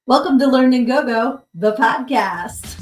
Welcome to Learn and Go, the podcast.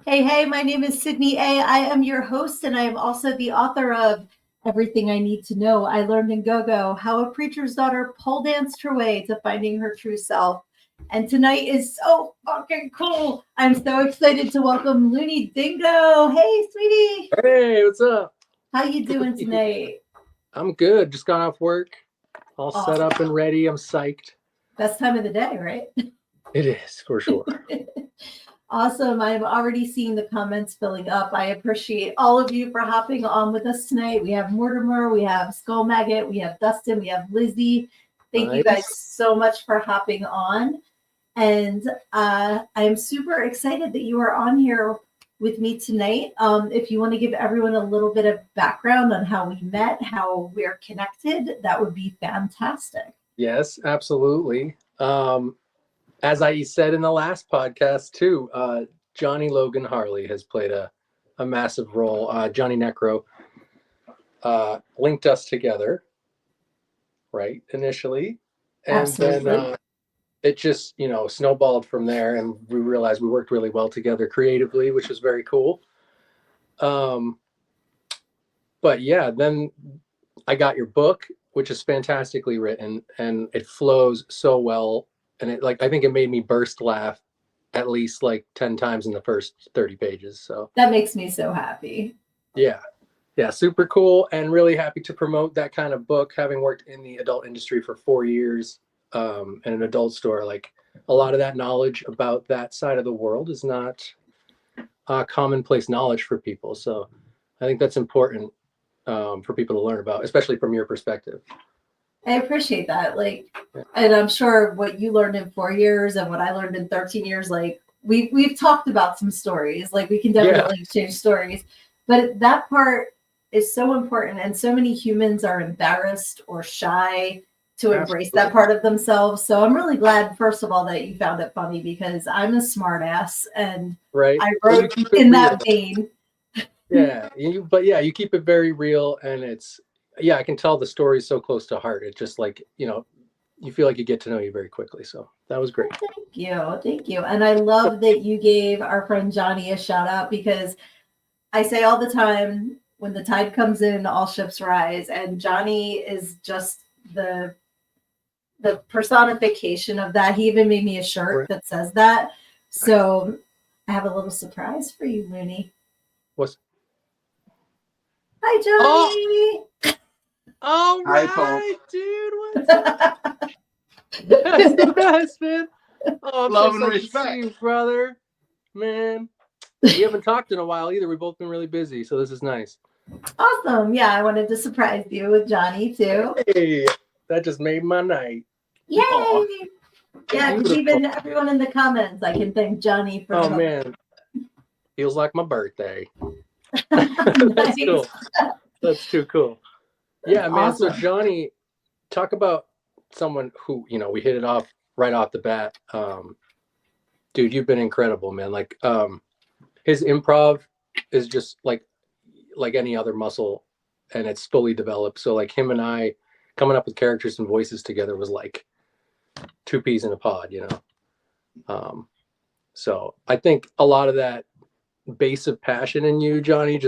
Hey, my name is Sydnee A. I am your host, and I am also the author of Everything I Need to Know, I Learned in Go, How a Preacher's Daughter Pole Danced Her Way to Finding Her True Self. And tonight is so fucking cool. I'm so excited to welcome Looney Dingo. Hey, sweetie. Hey, what's up? How you doing tonight? I'm good. Just got off work. All Awesome. set up and ready. I'm psyched. Best time of the day, right? It is, for sure. Awesome. I'm already seeing the comments filling up. I appreciate all of you for hopping on with us tonight. We have Mortimer, we have Skull Maggot, we have Dustin, we have Lizzie. Thank you guys so much for hopping on. And I'm super excited that you are on here with me tonight. If you want to give everyone a little bit of background on how we met, how we're connected, that would be fantastic. Yes, absolutely. As I said in the last podcast too, Johnny Logan Harley has played a massive role. Johnny Necro linked us together, right, initially. And Absolutely. Then it just, snowballed from there, and we realized we worked really well together creatively, which was very cool. But yeah, then I got your book, which is fantastically written, and it flows so well. And I think it made me burst laugh at least 10 times in the first 30 pages. So that makes me so happy. Yeah, super cool, and really happy to promote that kind of book, having worked in the adult industry for 4 years in an adult store. A lot of that knowledge about that side of the world is not commonplace knowledge for people. So I think that's important for people to learn about, especially from your perspective. I appreciate that. And I'm sure what you learned in 4 years and what I learned in 13 years, we've talked about some stories. We can definitely exchange stories. But that part is so important. And so many humans are embarrassed or shy to embrace that part of themselves. So I'm really glad, first of all, that you found it funny, because I'm a smart ass and I wrote in that vein. You keep it very real, and I can tell the story is so close to heart. It's just you feel like you get to know you very quickly. So that was great. Thank you. And I love that you gave our friend Johnny a shout out, because I say all the time, when the tide comes in, all ships rise. And Johnny is just the personification of that. He even made me a shirt that says that. So I have a little surprise for you, Looney. Hi, Johnny. All right, dude. What's up? That's the best, man. Oh, I'm love so and respect, to see you, brother. Man, we haven't talked in a while either. We've both been really busy, so this is nice. Awesome. Yeah, I wanted to surprise you with Johnny too. Hey, that just made my night. Yay! Aww. Yeah, because even everyone in the comments, I can thank Johnny for. Oh man, feels like my birthday. That's cool. That's too cool. Yeah, man. Awesome. So Johnny, talk about someone who, we hit it off right off the bat. Dude, you've been incredible, man. His improv is just like any other muscle, and it's fully developed. So him and I coming up with characters and voices together was like two peas in a pod, So I think a lot of that base of passion in you, Johnny,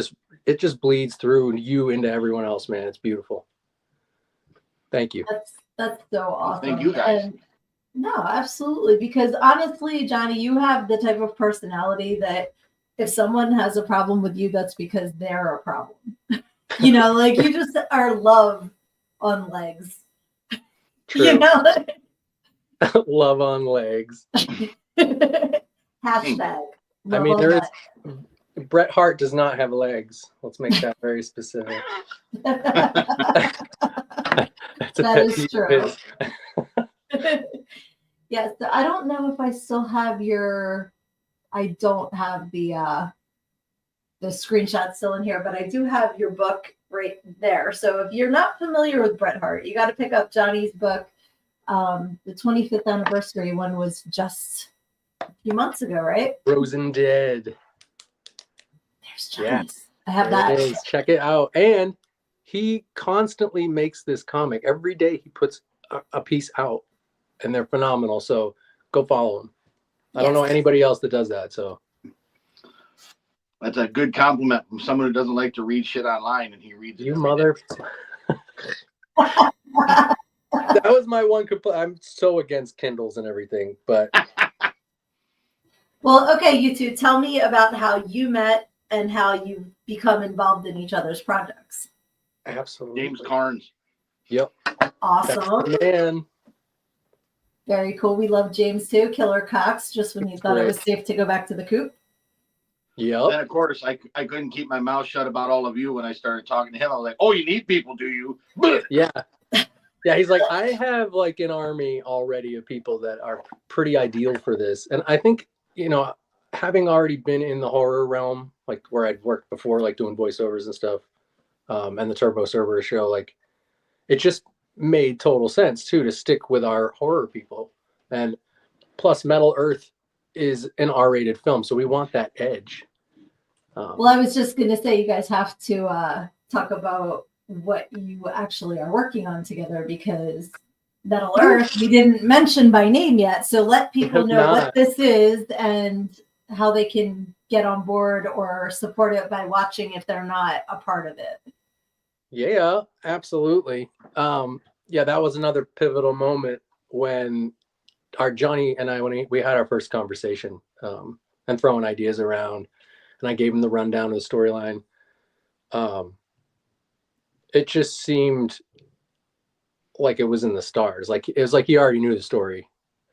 it just bleeds through you into everyone else, man. It's beautiful. Thank you. That's so awesome. Thank you guys. And no, absolutely. Because honestly, Johnny, you have the type of personality that if someone has a problem with you, that's because they're a problem. You just are love on legs. True. Love on legs. Hashtag. Bret Hart does not have legs. Let's make that very specific. That is true. Yes, I don't know if I still have I don't have the screenshot still in here, but I do have your book right there. So if you're not familiar with Bret Hart, you got to pick up Johnny's book. The 25th anniversary one was just a few months ago, right? Frozen Dead. There's Johnny's. I have that. It is. Check it out. And he constantly makes this comic. Every day he puts a piece out, and they're phenomenal. So go follow him. I don't know anybody else that does that. So that's a good compliment from someone who doesn't like to read shit online, and he reads it. You mother. That was my one complaint. I'm so against Kindles and everything, but. Well, okay, you two, tell me about how you met and how you become involved in each other's projects. Absolutely. James Carnes. Yep. Awesome. Man. Very cool. We love James too. Killer Cox, just when you thought it was safe to go back to the coop. Yep. Then, of course, I couldn't keep my mouth shut about all of you when I started talking to him. I was like, oh, you need people, do you? Yeah. Yeah, he's like, I have like an army already of people that are pretty ideal for this. And I think, having already been in the horror realm, like where I'd worked before, like doing voiceovers and stuff, and the Turbo Server show, like it just made total sense too to stick with our horror people. And plus METL ERTH is an R-rated film, so we want that edge. Well, I was just going to say, you guys have to talk about what you actually are working on together, because METL ERTH we didn't mention by name yet. So let people know what this is and how they can get on board or support it by watching if they're not a part of it. Yeah, absolutely. Yeah, that was another pivotal moment when our Johnny and I, when we had our first conversation, and throwing ideas around, and I gave him the rundown of the storyline. It just seemed like it was in the stars. Like it was like he already knew the story,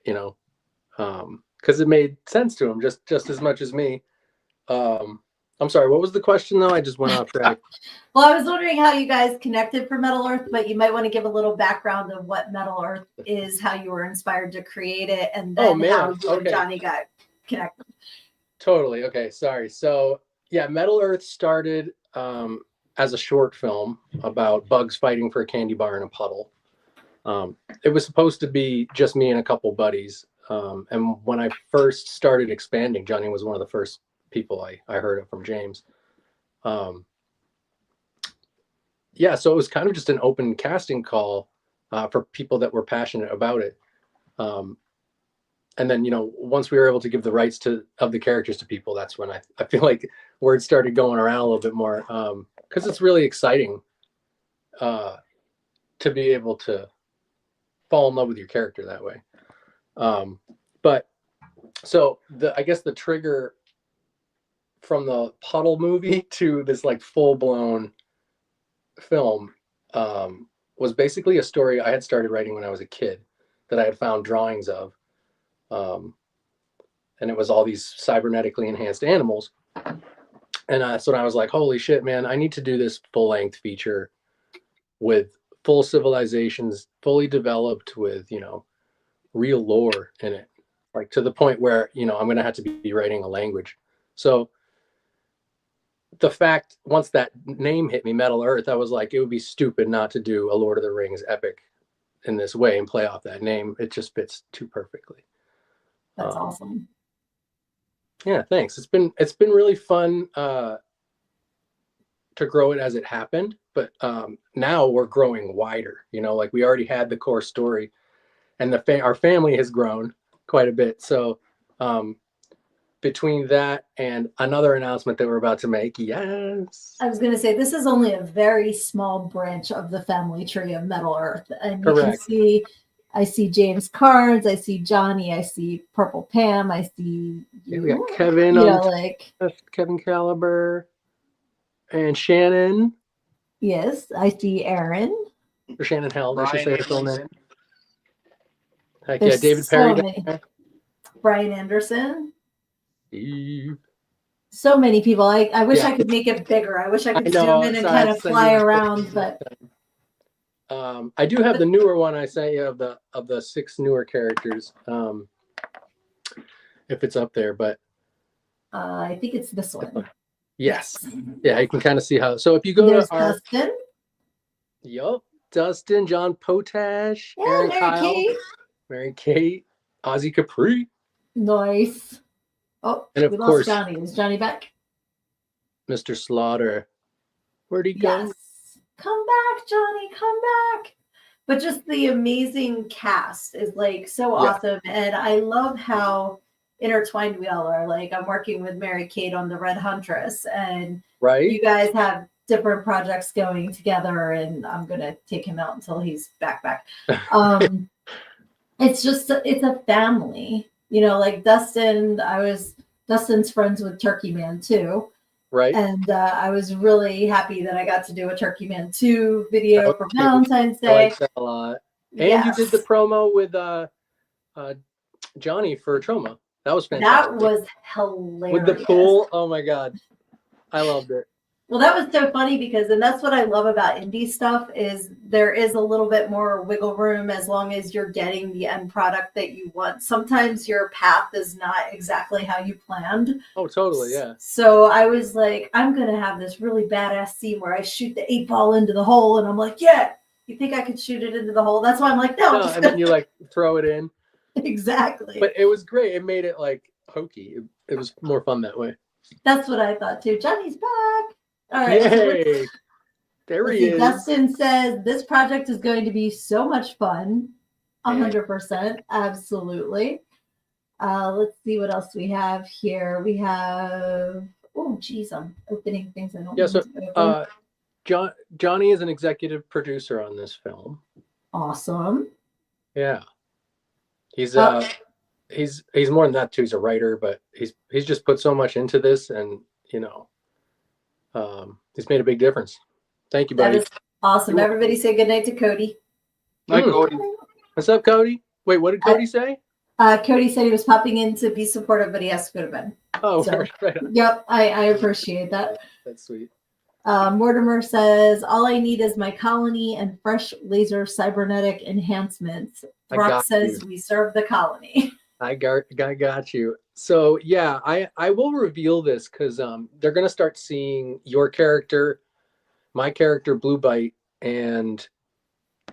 because it made sense to him just as much as me. I'm sorry, what was the question though? I just went off track. Well, I was wondering how you guys connected for METL ERTH, but you might want to give a little background of what METL ERTH is, how you were inspired to create it, and then how you and Johnny got connected. Totally. Okay, sorry. So yeah, METL ERTH started as a short film about bugs fighting for a candy bar in a puddle. It was supposed to be just me and a couple buddies. And when I first started expanding, Johnny was one of the first people I heard it from James. Yeah, so it was kind of just an open casting call for people that were passionate about it. And then, once we were able to give the rights of the characters to people, that's when I feel like word started going around a little bit more, because it's really exciting to be able to fall in love with your character that way. But so I guess the trigger from the puddle movie to this like full-blown film was basically a story I had started writing when I was a kid that I had found drawings of. And it was all these cybernetically enhanced animals. And so I was like, holy shit, man, I need to do this full-length feature with full civilizations, fully developed with, real lore in it. Like to the point where, I'm going to have to be writing a language. So the fact, once that name hit me, METL ERTH, I was like, it would be stupid not to do a Lord of the Rings epic in this way and play off that name. It just fits too perfectly. That's awesome. Yeah, thanks. It's been really fun to grow it as it happened, but now we're growing wider. Like we already had the core story, and our family has grown quite a bit. So between that and another announcement that we're about to make, yes. I was going to say, this is only a very small branch of the family tree of METL ERTH. And you Correct. can see, I see James Carnes, I see Johnny, I see Purple Pam, I see you. We got Kevin, Kevin Caliber, and Shannon. Yes, I see Aaron. Or Shannon Held, I should say her full name. Heck There's yeah, David so Perry. many. Brian Anderson. Steve. So many people. I wish I could make it bigger. I wish I could zoom in and kind of fly around, but I do have the newer one I sent you of the 6 newer characters. If it's up there, but I think it's this one. Yes. Yeah, you can kind of see how. So if you go There's to our Dustin. Yup. Dustin, John Potash, Yeah, Aaron Mary Kyle, Kate. Mary Kate, Ozzy Capri, Nice. Oh, and of we lost course, Johnny. Is Johnny back? Mr. Slaughter. Where'd he go? Yes. Come back, Johnny. Come back. But just the amazing cast is like so awesome. And I love how intertwined we all are. Like, I'm working with Mary Kate on The Red Huntress, and Right? you guys have different projects going together, and I'm going to take him out until he's back. It's just, it's a family, you know, like Dustin's friends with Turkey Man too. Right? And I was really happy that I got to do a Turkey Man 2 video for Valentine's I Day. like that a lot. And Yes. you did the promo with Johnny for Troma. That was fantastic. That was hilarious. With the pool. Oh my God. I loved it. Well, that was so funny because, and that's what I love about indie stuff, is there is a little bit more wiggle room as long as you're getting the end product that you want. Sometimes your path is not exactly how you planned. Oh, totally. Yeah. So I was like, I'm going to have this really badass scene where I shoot the 8-ball into the hole. And I'm like, yeah, you think I could shoot it into the hole? That's why I'm like, no. And then you like throw it in. Exactly. But it was great. It made it like hokey. It was more fun that way. That's what I thought too. Johnny's back. All right. Yay. So there he is. Dustin says this project is going to be so much fun. 100%. Absolutely. Let's see what else we have here. We have, oh geez, I'm opening things I don't need to open. Johnny is an executive producer on this film. Awesome. Yeah. He's more than that too. He's a writer, but he's just put so much into this, and you know, he's made a big difference. Thank you, buddy. That is awesome. Everybody say good night to Cody. Night, Cody. What's up, Cody? Wait, what did Cody say? Cody said he was popping in to be supportive, but he has to go to bed. Oh, so, right on. Yep, I appreciate that. That's sweet. Mortimer says, all I need is my colony and fresh laser cybernetic enhancements. Brock says, we serve the colony. I got you. So yeah, I will reveal this because they're gonna start seeing your character, my character Blue Bite, and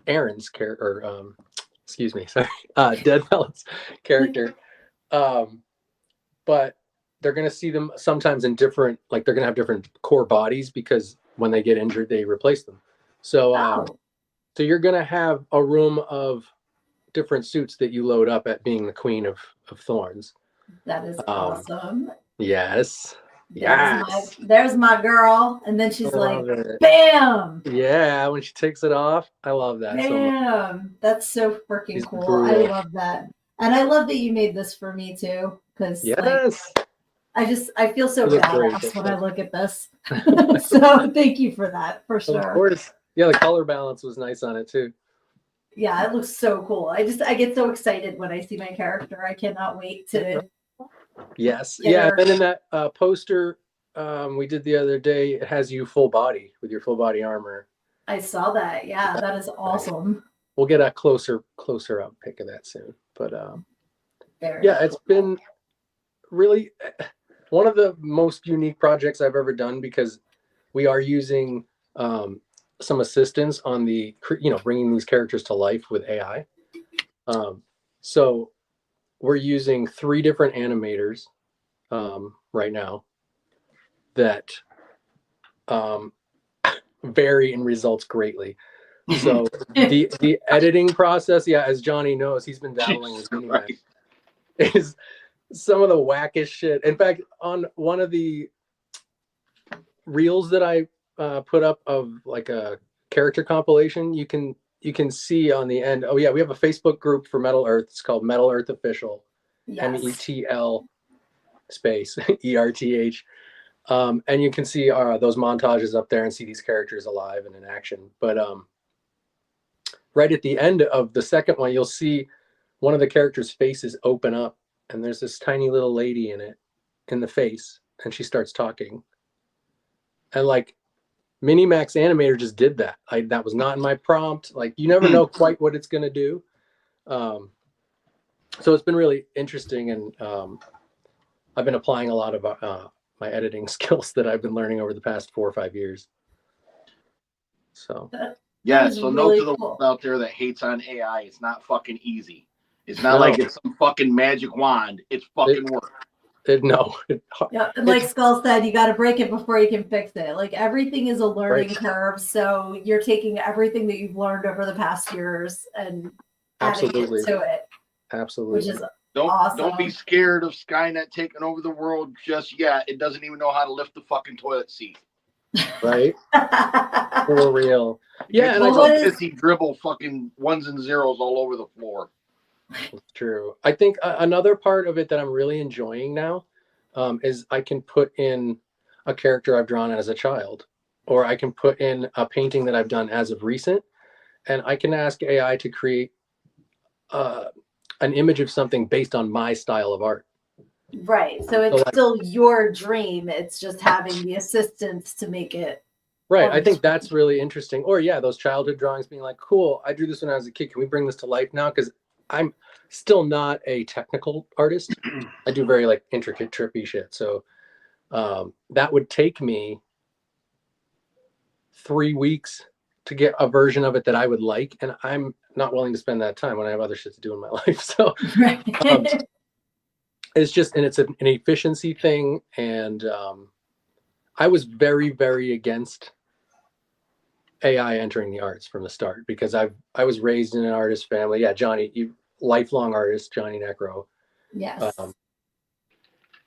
Aaron's character, excuse me, sorry, Dead Fellas character. But they're gonna see them sometimes in different, like they're gonna have different core bodies because when they get injured, they replace them. So so you're gonna have a room of different suits that you load up at being the Queen of Thorns. That is awesome. Yes. There's my girl. And then she's like, bam. Yeah, when she takes it off. I love that. Bam. So much. That's so freaking cool. Brutal. I love that. And I love that you made this for me too. Because I feel so badass when I look at this. So thank you for that, for sure. Of course. Yeah, the color balance was nice on it too. Yeah, it looks so cool. I get so excited when I see my character. I cannot wait to. Yes. Yeah. And then in that poster we did the other day, it has you full body with your full body armor. I saw that. Yeah, that is awesome. We'll get a closer up pic of that soon. But it's been really one of the most unique projects I've ever done because we are using some assistance on the, bringing these characters to life with AI. So we're using 3 different animators right now that vary in results greatly. So the editing process, as Johnny knows, he's been dabbling with Minimax, is some of the wackest shit. In fact, on one of the reels that I put up of like a character compilation, you can see on the end. Oh yeah, we have a Facebook group for METL ERTH. It's called METL ERTH Official. Yes. METL space ERTH. And you can see those montages up there and see these characters alive and in action. But right at the end of the second one, you'll see one of the characters' faces open up, and there's this tiny little lady in the face, and she starts talking. And like Minimax Animator just did that. That was not in my prompt. Like you never know quite what it's gonna do. So it's been really interesting, and I've been applying a lot of my editing skills that I've been learning over the past 4 or 5 years. So Yeah, was so really note to the cool. world out there that hates on AI, it's not fucking easy. It's not like it's some fucking magic wand. It's fucking work. Yeah, and like Skull said, you got to break it before you can fix it. Like everything is a learning curve, so you're taking everything that you've learned over the past years and adding it to it. Absolutely. Which is awesome. Don't be scared of Skynet taking over the world just yet. It doesn't even know how to lift the fucking toilet seat. Right? For real. Yeah, and I pissy dribble fucking ones and zeros all over the floor. It's true. I think another part of it that I'm really enjoying now is I can put in a character I've drawn as a child, or I can put in a painting that I've done as of recent, and I can ask AI to create an image of something based on my style of art. Right. So it's still your dream. It's just having the assistance to make it. Right. I think that's really interesting. Or yeah, those childhood drawings being like, cool, I drew this when I was a kid. Can we bring this to life now? Because I'm still not a technical artist. I do very like intricate, trippy shit. So that would take me 3 weeks to get a version of it that I would like. And I'm not willing to spend that time when I have other shit to do in my life. So it's just, and it's an efficiency thing. And I was very, very against AI entering the arts from the start because I was raised in an artist family. Yeah, Johnny, you lifelong artist, Johnny Necro. Yes.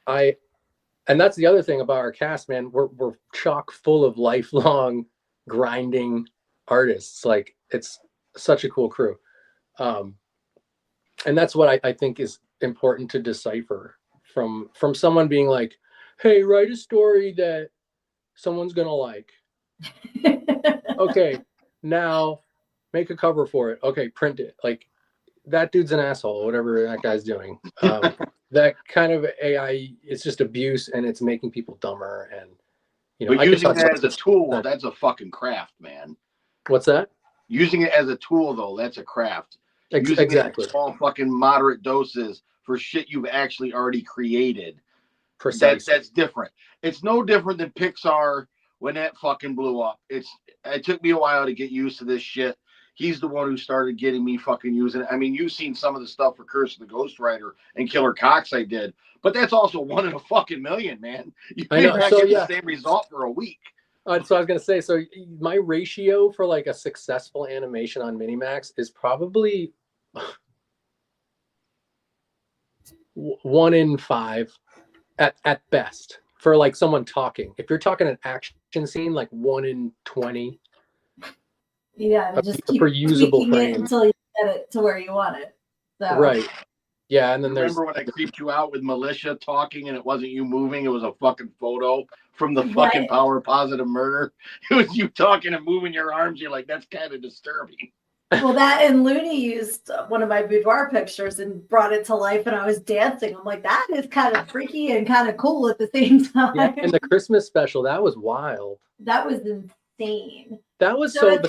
And that's the other thing about our cast, man. We're chock full of lifelong grinding artists. Like it's such a cool crew. And that's what I think is important to decipher from someone being like, hey, write a story that someone's gonna like. Okay, now make a cover for it. Okay, print it. Like that dude's an asshole, whatever that guy's doing. That kind of AI, it's just abuse and it's making people dumber. And but using that as a tool, that's a fucking craft, man. What's that? Using it as a tool, though, that's a craft. Using Exactly. it in small fucking moderate doses for shit you've actually already created. Precisely. That's different. It's no different than Pixar when that fucking blew up. It took me a while to get used to this shit. He's the one who started getting me fucking using it. I mean, you've seen some of the stuff for Curse of the Ghost Rider and Killer Cox I did, but that's also 1 in a fucking million, man. You may not get the same result for a week. So I was going to say, so my ratio for like a successful animation on Minimax is probably 1 in 5 at best for like someone talking. If you're talking an action scene, like 1 in 20. Yeah, just keep usable tweaking it until you get it to where you want it. So. Right. Yeah, and then remember when I creeped you out with Militia talking and it wasn't you moving, it was a fucking photo from the fucking Power Positive Murder. It was you talking and moving your arms. You're like, that's kind of disturbing. Well, that and Looney used one of my boudoir pictures and brought it to life, and I was dancing. I'm like, that is kind of freaky and kind of cool at the same time. Yeah, and the Christmas special, that was wild. That was insane. That was so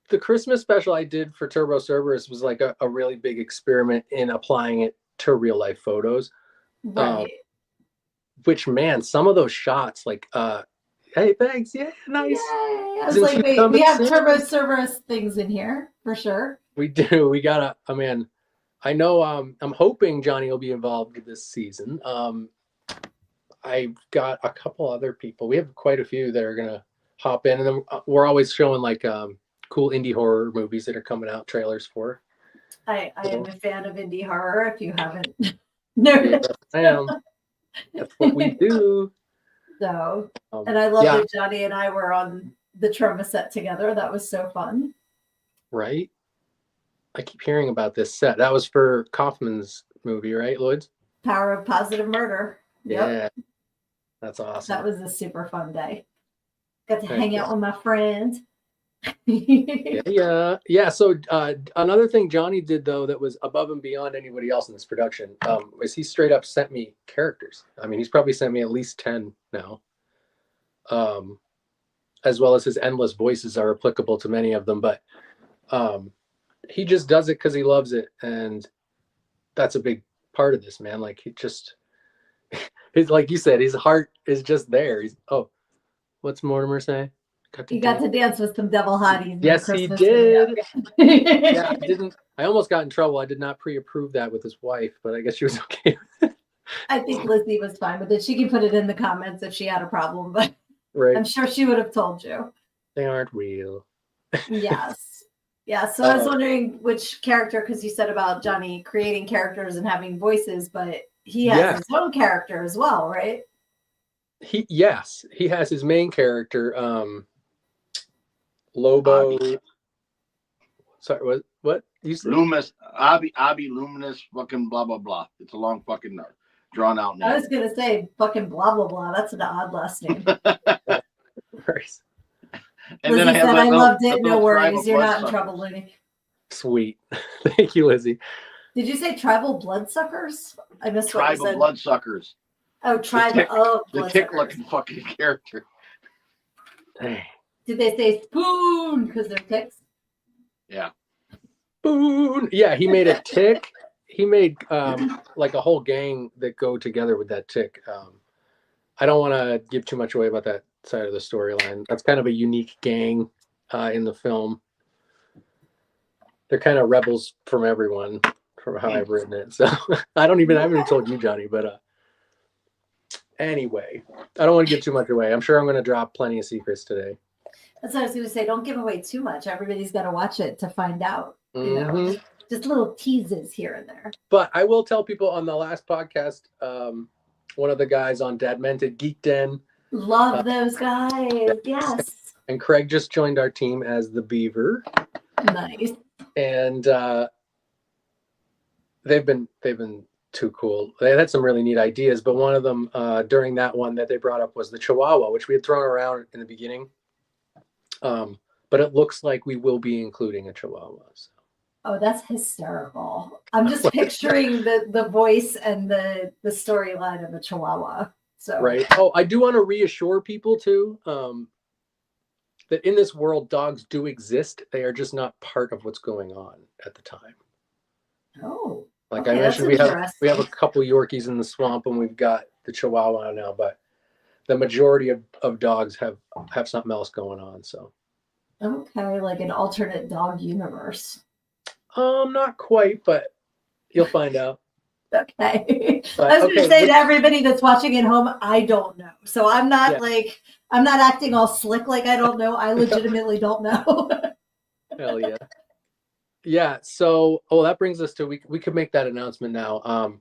the Christmas special I did for Turbo Cerberus was like a really big experiment in applying it to real life photos. Right. Which, man, some of those shots, like, hey, thanks, yeah, nice. Yay. I was like, wait, we have Turbo Cerberus things in here for sure. We do. We gotta. I mean, I know. I'm hoping Johnny will be involved this season. I've got a couple other people. We have quite a few that are gonna hop in, and then we're always showing like cool indie horror movies that are coming out, trailers for. I am a fan of indie horror. If you haven't noticed, I am. That's what we do. So, and I love that Johnny and I were on the Troma set together. That was so fun. Right. I keep hearing about this set. That was for Kaufman's movie, right, Lloyd's? Power of Positive Murder. Yep. Yeah. That's awesome. That was a super fun day. Got to hang out with my friends. Yeah. So another thing Johnny did though that was above and beyond anybody else in this production was he straight up sent me characters. I mean, he's probably sent me at least 10 now. As well as his endless voices are applicable to many of them, but he just does it because he loves it, and that's a big part of this, man. Like he just, he's like you said, his heart is just there. He's what's Mortimer say? He got to dance with some devil hotties. In Yes, the he Christmas did. video. Yeah, I almost got in trouble. I did not pre-approve that with his wife, but I guess she was okay. I think Lizzie was fine with it. She can put it in the comments if she had a problem, but Right. I'm sure she would have told you. They aren't real. Yes. Yeah. So I was wondering which character, because you said about Johnny creating characters and having voices, but he has his own character as well, right? He has his main character, Lobo. Abby. Sorry, what you said? Loomis, Abby, Luminous, fucking blah blah blah. It's a long fucking drawn out name. I was gonna say fucking blah blah blah. That's an odd last name. Right. And Lizzie then said, "I loved it. No worries. tribal You're not in bloodsuckers. trouble, Looney." Sweet. Thank you, Lizzie. Did you say tribal bloodsuckers? I missed what you Tribal said. bloodsuckers. Oh, tribal The bloodsuckers. tick-looking fucking character. Dang. Did they say spoon because they're ticks? Yeah. Boon. Yeah, he made a tick. He made like a whole gang that go together with that tick. I don't want to give too much away about that side of the storyline. That's kind of a unique gang in the film. They're kind of rebels from everyone, from how I've written it. So I haven't even told you, Johnny, but anyway, I don't want to give too much away. I'm sure I'm going to drop plenty of secrets today. That's what I was going to say. Don't give away too much. Everybody's got to watch it to find out. You know, just little teases here and there. But I will tell people on the last podcast, one of the guys on Dad Mented Geek Den. Love those guys. Yes. And Craig just joined our team as the Beaver. Nice. And they've been too cool. They had some really neat ideas, but one of them during that one that they brought up was the Chihuahua, which we had thrown around in the beginning. But it looks like we will be including a Chihuahua. So. Oh, that's hysterical. I'm just picturing the voice and the storyline of a Chihuahua. So right. Oh, I do want to reassure people too that in this world, dogs do exist. They are just not part of what's going on at the time. Oh. Like okay, I mentioned, we have a couple Yorkies in the swamp, and we've got the Chihuahua now, but the majority of dogs have something else going on. So. Okay, like an alternate dog universe. Not quite, but you'll find out. Okay. But, I was going to say to everybody that's watching at home, I don't know. So I'm not I'm not acting all slick like I don't know. I legitimately don't know. Hell yeah. Yeah. So, that brings us to, we could make that announcement now.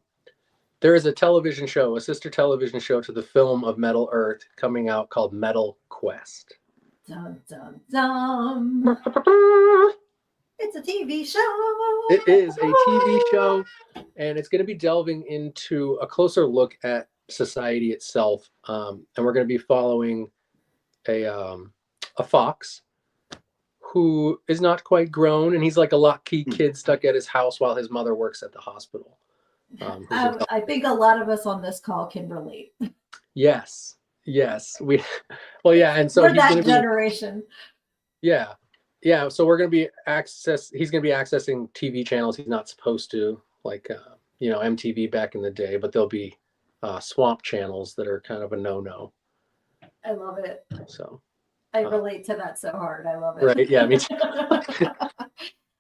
There is a television show, a sister television show to the film of METL ERTH coming out called METL Quest. Dun, dun, dun. It's a TV show. It is a TV show, and it's going to be delving into a closer look at society itself. And we're going to be following a fox who is not quite grown, and he's like a lockheed kid stuck at his house while his mother works at the hospital. I think a lot of us on this call can relate. Yes. And so we're that generation. Yeah. So we're going to be he's going to be accessing TV channels he's not supposed to, like, MTV back in the day, but there'll be swamp channels that are kind of a no-no. I love it. So I relate to that so hard. I love it. Right. Yeah, me too.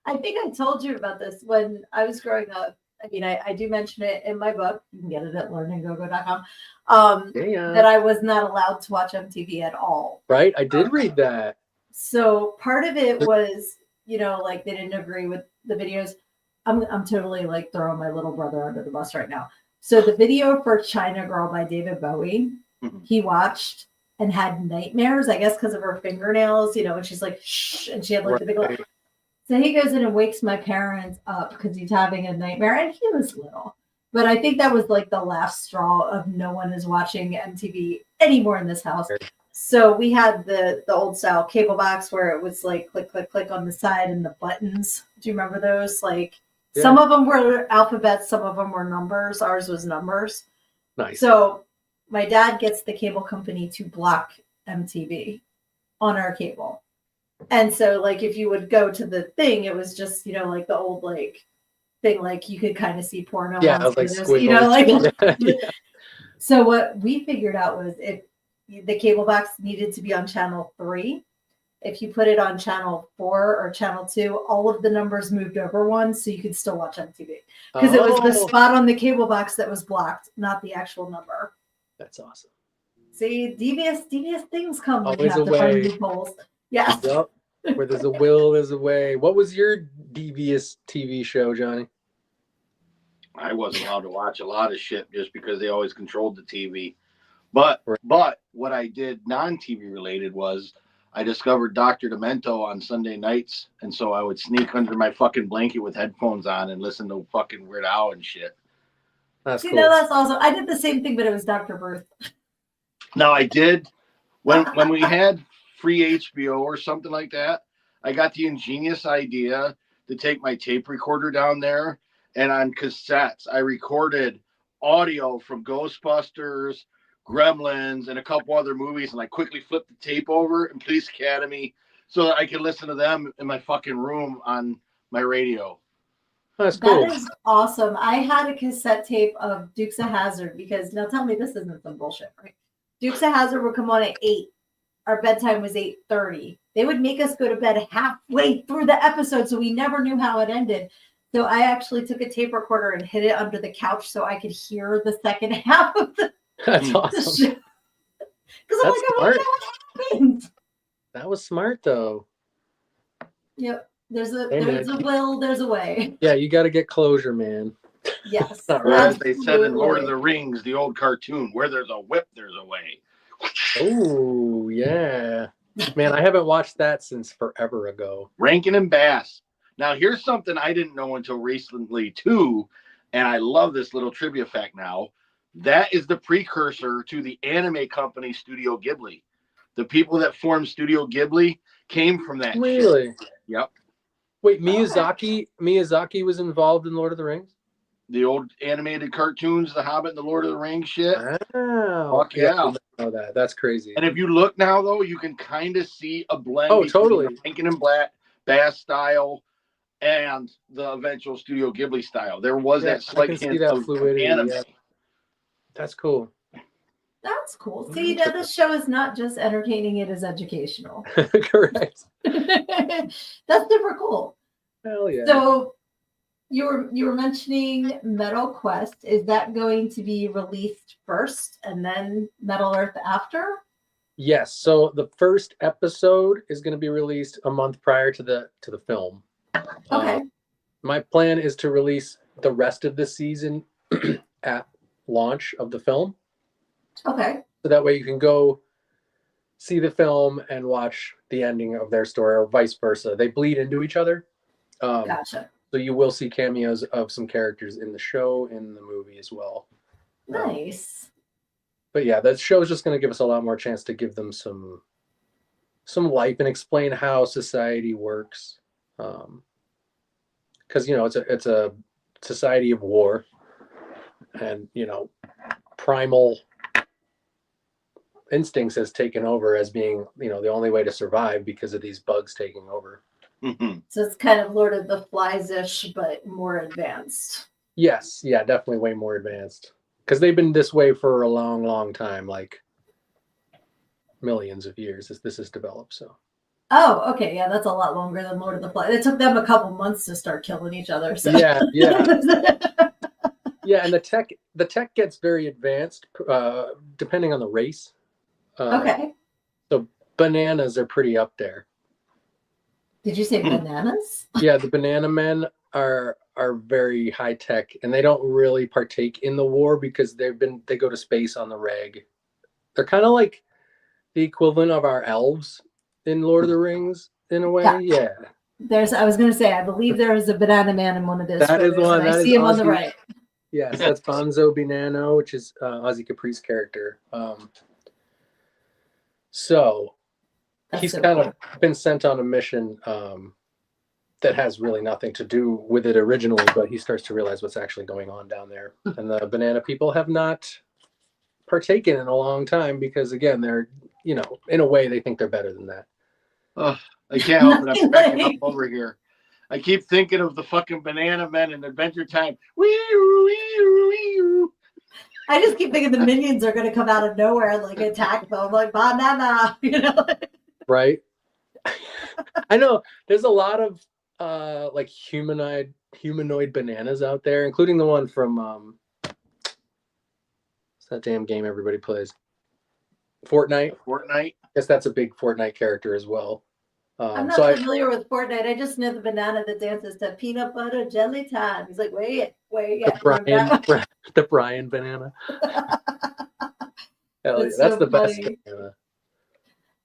I think I told you about this when I was growing up. I mean, I do mention it in my book. You can get it at learninggogo.com. That I was not allowed to watch MTV at all. Right. I did read that. So part of it was, like they didn't agree with the videos. I'm totally like throwing my little brother under the bus right now. So the video for China Girl by David Bowie, he watched and had nightmares, I guess, because of her fingernails, and she's like, shh, and she had like the big little. So he goes in and wakes my parents up because he's having a nightmare, and he was little. But I think that was like the last straw of no one is watching MTV anymore in this house. So we had the old style cable box where it was like click, click, click on the side and the buttons. Do you remember those? Like some of them were alphabets, some of them were numbers. Ours was numbers. Nice. So my dad gets the cable company to block MTV on our cable. And so like if you would go to the thing, it was just, like the old like thing, like you could kind of see porno. Yeah, I was like squiggles. So what we figured out was if the cable box needed to be on channel 3. if you put it on channel 4 or channel 2, all of the numbers moved over one, so you could still watch on TV. Because it was the spot on the cable box that was blocked, not the actual number. That's awesome. See, devious things come when you Always have a to find way. loopholes. Yeah. Yep. Where there's a will, there's a way. What was your devious TV show, Johnny? I wasn't allowed to watch a lot of shit just because they always controlled the TV. But Right. what I did non-TV related was I discovered Dr. Demento on Sunday nights, and so I would sneak under my fucking blanket with headphones on and listen to fucking Weird Al and shit. That's See, cool. no, that's awesome. I did the same thing, but it was Dr. Birth. Now I did when we had free HBO or something like that, I got the ingenious idea to take my tape recorder down there, and on cassettes I recorded audio from Ghostbusters, Gremlins, and a couple other movies, and I quickly flipped the tape over in Police Academy so that I could listen to them in my fucking room on my radio. That's cool. That is awesome. I had a cassette tape of Dukes of Hazzard because, now tell me this isn't some bullshit, right? Dukes of Hazzard would come on at 8. Our bedtime was 8:30. They would make us go to bed halfway through the episode, so we never knew how it ended. So I actually took a tape recorder and hid it under the couch so I could hear the second half of the That's show. awesome. Because I'm That's like, I want to know what happened. That was smart, though. Yep. There's a man. will, there's a way. Yeah, you got to get closure, man. Yes. Not Or right. as they said in Lord of Absolutely. the Rings, the old cartoon, where there's a whip, there's a way. Oh, yeah. Man, I haven't watched that since forever ago. Rankin and Bass. Now, here's something I didn't know until recently, too, and I love this little trivia fact now. That is the precursor to the anime company Studio Ghibli. The people that formed Studio Ghibli came from that Really? shit. Yep. Wait, Miyazaki was involved in Lord of the Rings? The old animated cartoons, The Hobbit and the Lord of the Rings shit. Wow. Fuck yeah. I didn't know that. That's crazy. And if you look now, though, you can kind of see a blend Oh, between totally. the Rankin and Bass style and the eventual Studio Ghibli style. There was Yeah, that slight I can see hint that of fluidity. anime. Yeah. That's cool. That's cool. See, now this show is not just entertaining, it is educational. Correct. That's super cool. Hell yeah. So you were mentioning Metal Quest. Is that going to be released first and then Metal Earth after? Yes. So the first episode is going to be released a month prior to the film. Okay. My plan is to release the rest of the season at launch of the film. Okay. So that way you can go see the film and watch the ending of their story, or vice versa. They bleed into each other. Gotcha. So you will see cameos of some characters in the show, in the movie as well. Nice. But yeah, that show is just going to give us a lot more chance to give them some life and explain how society works. Because it's a society of war, and primal instincts has taken over as being the only way to survive because of these bugs taking over. Mhm. So it's kind of Lord of the Flies-ish, but more advanced. Yes, yeah, definitely way more advanced, because they've been this way for a long time, like millions of years as this is developed. So Oh, okay. Yeah, that's a lot longer than Lord of the Flies. It took them a couple months to start killing each other. So. yeah and the tech gets very advanced depending on the race. Okay. So bananas are pretty up there. Did you say bananas? Yeah, the banana men are very high tech, and they don't really partake in the war because they go to space on the reg. They're kind of like the equivalent of our elves in Lord of the Rings in a way. Yeah. I was going to say, I believe there is a banana man in one of those That is photos, one. and I That see is him on the Ozzy. right. Yes, that's Bonzo Banano, which is Ozzy Capri's character. So That's he's so kind cool. of been sent on a mission that has really nothing to do with it originally, but he starts to realize what's actually going on down there. And the banana people have not partaken in a long time because, again, they're, in a way, they think they're better than that. Oh, I can't help it. I'm cracking up over here. I keep thinking of the fucking banana men in Adventure Time. I just keep thinking the minions are going to come out of nowhere and like attack them, like banana, Right? I know there's a lot of like humanoid bananas out there, including the one from what's that damn game everybody plays? Fortnite. Fortnite. I guess that's a big Fortnite character as well. I'm not familiar with Fortnite. I just know the banana that dances to peanut butter jelly time. He's like, wait. The Brian banana. Hell yeah, that's so the best funny. banana.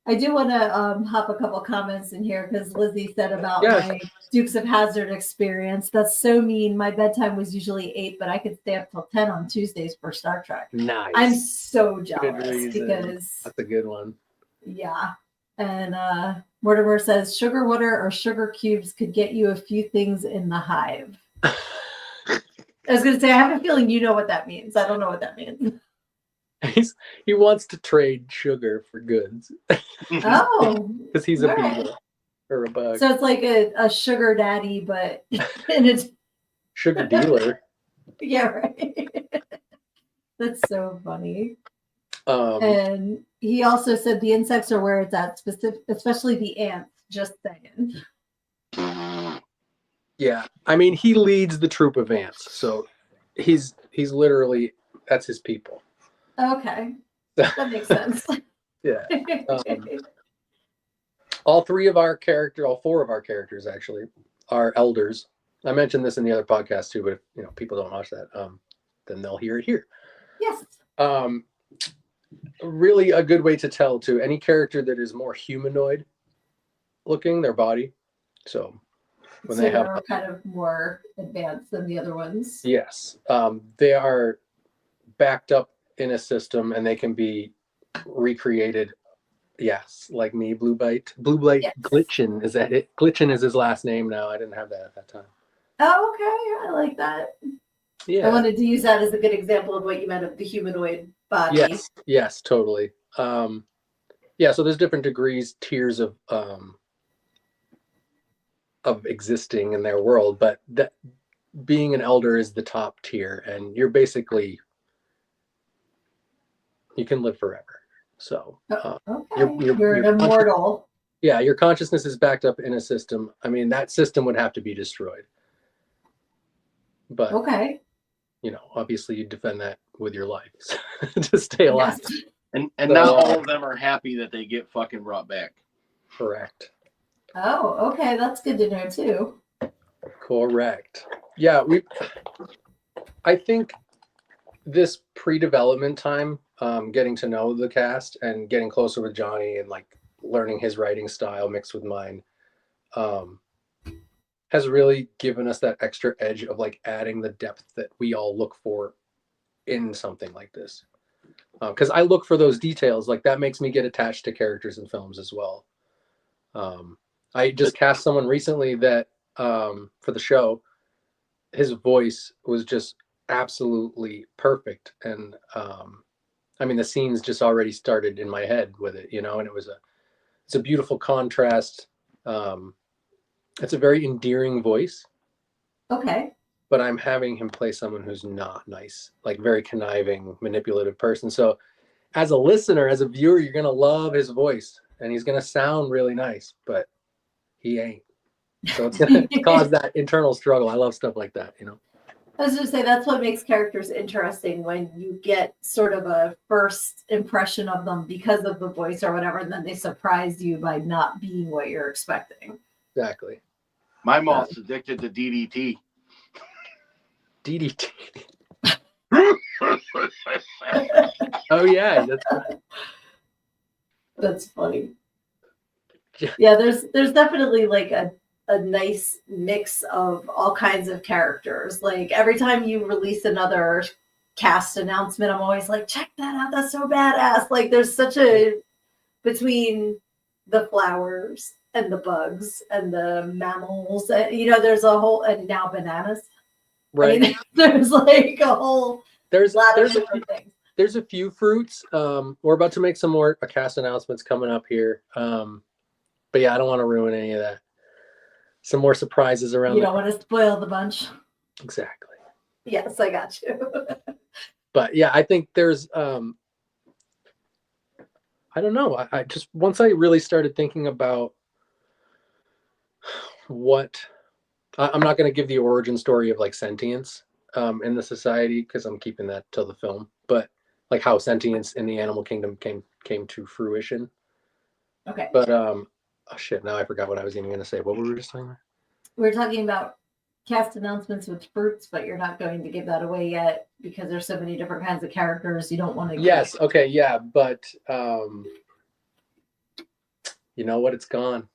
I do want to hop a couple comments in here because Lizzie said about my Dukes of Hazzard experience. That's so mean. My bedtime was usually 8, but I could stay up till 10 on Tuesdays for Star Trek. Nice. I'm so jealous because that's a good one. Yeah. And Mortimer says sugar water or sugar cubes could get you a few things in the hive. I was going to say, I have a feeling you know what that means. I don't know what that means. He wants to trade sugar for goods. Oh. Because he's a beaver or a bug. So it's like a sugar daddy, but and it's sugar dealer. Yeah, right. That's so funny. And he also said the insects are where it's at, especially the ants. Just saying. Yeah, I mean, he leads the troop of ants, so he's literally, that's his people. Okay, that makes sense. Yeah. All four of our characters actually are elders. I mentioned this in the other podcast too, but if people don't watch that, then they'll hear it here. Yes. Really a good way to tell too, any character that is more humanoid looking, their body. So when they have kind of more advanced than the other ones. Yes. They are backed up in a system and they can be recreated. Yes, like me, Blue Blight yes. Glitchin, is that it? Glitchin is his last name now. I didn't have that at that time. Oh, okay. I like that. Yeah. I wanted to use that as a good example of what you meant of the humanoid body. Yes, totally. Yeah, so there's different degrees, tiers of existing in their world, but that being an elder is the top tier, and you're basically, you can live forever. So you're an immortal. Yeah, your consciousness is backed up in a system. I mean, that system would have to be destroyed. But obviously you defend that with your life to stay alive. Yes. And so, not all of them are happy that they get fucking brought back. Correct. Oh, okay. That's good to know too. Correct. Yeah, I think this pre-development time, getting to know the cast and getting closer with Johnny and like learning his writing style mixed with mine, has really given us that extra edge of like adding the depth that we all look for in something like this. Because I look for those details, like that makes me get attached to characters in films as well. I just cast someone recently that for the show, his voice was just absolutely perfect, and I mean the scenes just already started in my head with it, and it's a beautiful contrast. It's a very endearing voice. Okay. But I'm having him play someone who's not nice, like very conniving, manipulative person. So as a listener, as a viewer, you're going to love his voice and he's going to sound really nice, but he ain't. So it's going to cause that internal struggle. I love stuff like that, I was going to say that's what makes characters interesting, when you get sort of a first impression of them because of the voice or whatever, and then they surprise you by not being what you're expecting. Exactly. My moth's addicted to DDT. DDT. Oh yeah, that's right. That's funny. Yeah, there's definitely like a nice mix of all kinds of characters. Like every time you release another cast announcement, I'm always like, check that out. That's so badass. Like there's such a, between the flowers and the bugs and the mammals, there's a whole, and now bananas. Right. I mean, there's like a whole lot of different things. There's a few fruits. We're about to make some more cast announcements coming up here. But yeah, I don't want to ruin any of that. Some more surprises around. You don't want to spoil the bunch. Exactly. Yes, I got you. But yeah, I think there's, I don't know. I just, once I really started thinking about what I'm not going to give the origin story of like sentience in the society because I'm keeping that till the film, but like how sentience in the animal kingdom came to fruition. Okay. But oh shit, now I forgot what I was even going to say. What were we just talking about? We're talking about cast announcements with fruits, but you're not going to give that away yet because there's so many different kinds of characters. You don't want to. Yes. Okay. Yeah. But you know what? It's gone.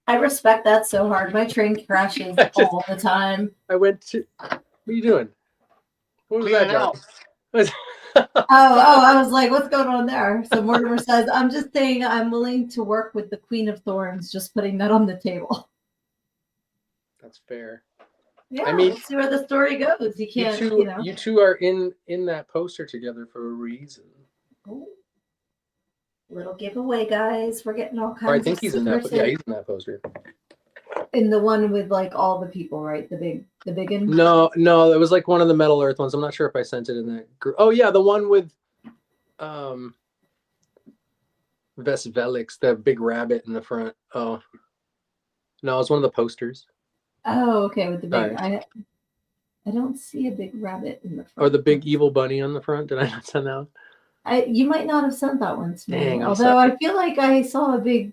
I respect that so hard. My train crashes all the time. I went to. What are you doing? What was that, John? I was like, what's going on there? So Mortimer says, I'm just saying I'm willing to work with the Queen of Thorns, just putting that on the table. That's fair. Yeah, I mean, we'll see where the story goes. You can't, you two are in that poster together for a reason. Ooh. Little giveaway, guys. We're getting all kinds I think he's in that. Yeah, he's in that poster. In the one with like all the people, right? The big one? No, it was like one of the METL ERTH ones. I'm not sure if I sent it in that group. Oh yeah, the one with Vesvelix, the big rabbit in the front. Oh. No, it's one of the posters. Oh, okay, with the big I don't see a big rabbit in the front. Or the big evil bunny on the front. Did I not send that one? You might not have sent that one to me. Dang, although I feel like I saw a big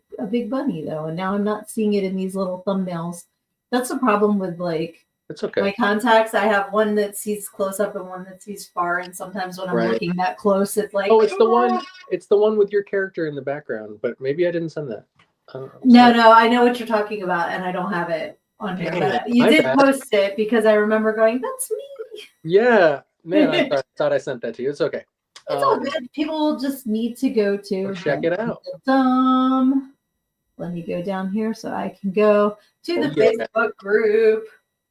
bunny though, and now I'm not seeing it in these little thumbnails. That's the problem with like it's okay. My contacts. I have one that sees close up and one that sees far, and sometimes when I'm looking that close, it's like it's the one. It's the one with your character in the background. But maybe I didn't send that. No, I know what you're talking about, and I don't have it on here. But you did post it because I remember going, "That's me." Yeah, man, I thought I sent that to you. It's okay. It's all good. People will just need to go to check it out. Let me go down here so I can go to the Facebook group.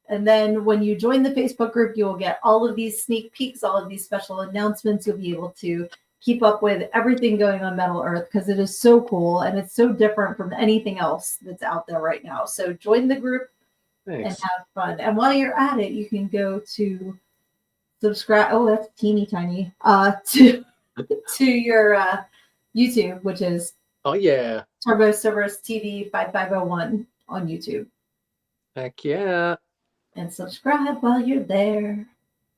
And then when you join the Facebook group, you will get all of these sneak peeks, all of these special announcements. You'll be able to keep up with everything going on METL ERTH because it is so cool and it's so different from anything else that's out there right now. So join the group and have fun. And while you're at it, you can go to subscribe. Oh, that's teeny tiny. To your YouTube, which is Turbo Cerberus TV 5501 on YouTube. Heck yeah! And subscribe while you're there.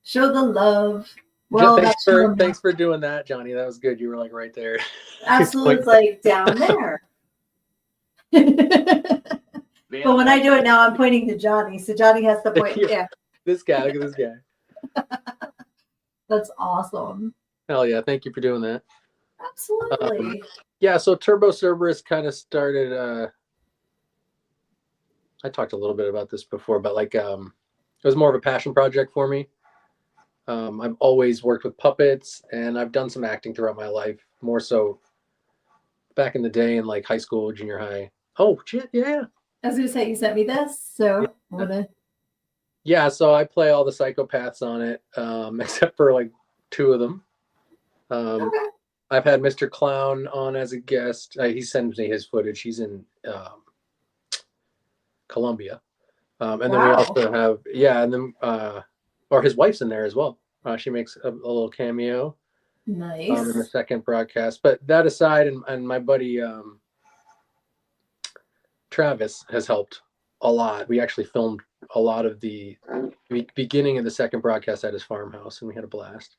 Show the love. Thanks for doing that, Johnny. That was good. You were like right there. Absolutely, like down there. But when I do it now, I'm pointing to Johnny, so Johnny has to point. Yeah. This guy. Look at this guy. That's awesome. Hell yeah! Thank you for doing that. Absolutely. Yeah. So Turbo Cerberus kind of started. I talked a little bit about this before, but like it was more of a passion project for me. I've always worked with puppets, and I've done some acting throughout my life. More so back in the day in like high school, junior high. Oh shit! Yeah. I was gonna say you sent me this, so I'm gonna. Yeah, so I play all the psychopaths on it, except for like 2 of them. Okay. I've had Mr. Clown on as a guest. He sends me his footage. He's in Colombia. And then we also have, and then, or his wife's in there as well. She makes a little cameo. Nice. In the second broadcast. But that aside, and my buddy Travis has helped a lot. We actually filmed a lot of the beginning of the second broadcast at his farmhouse, and we had a blast.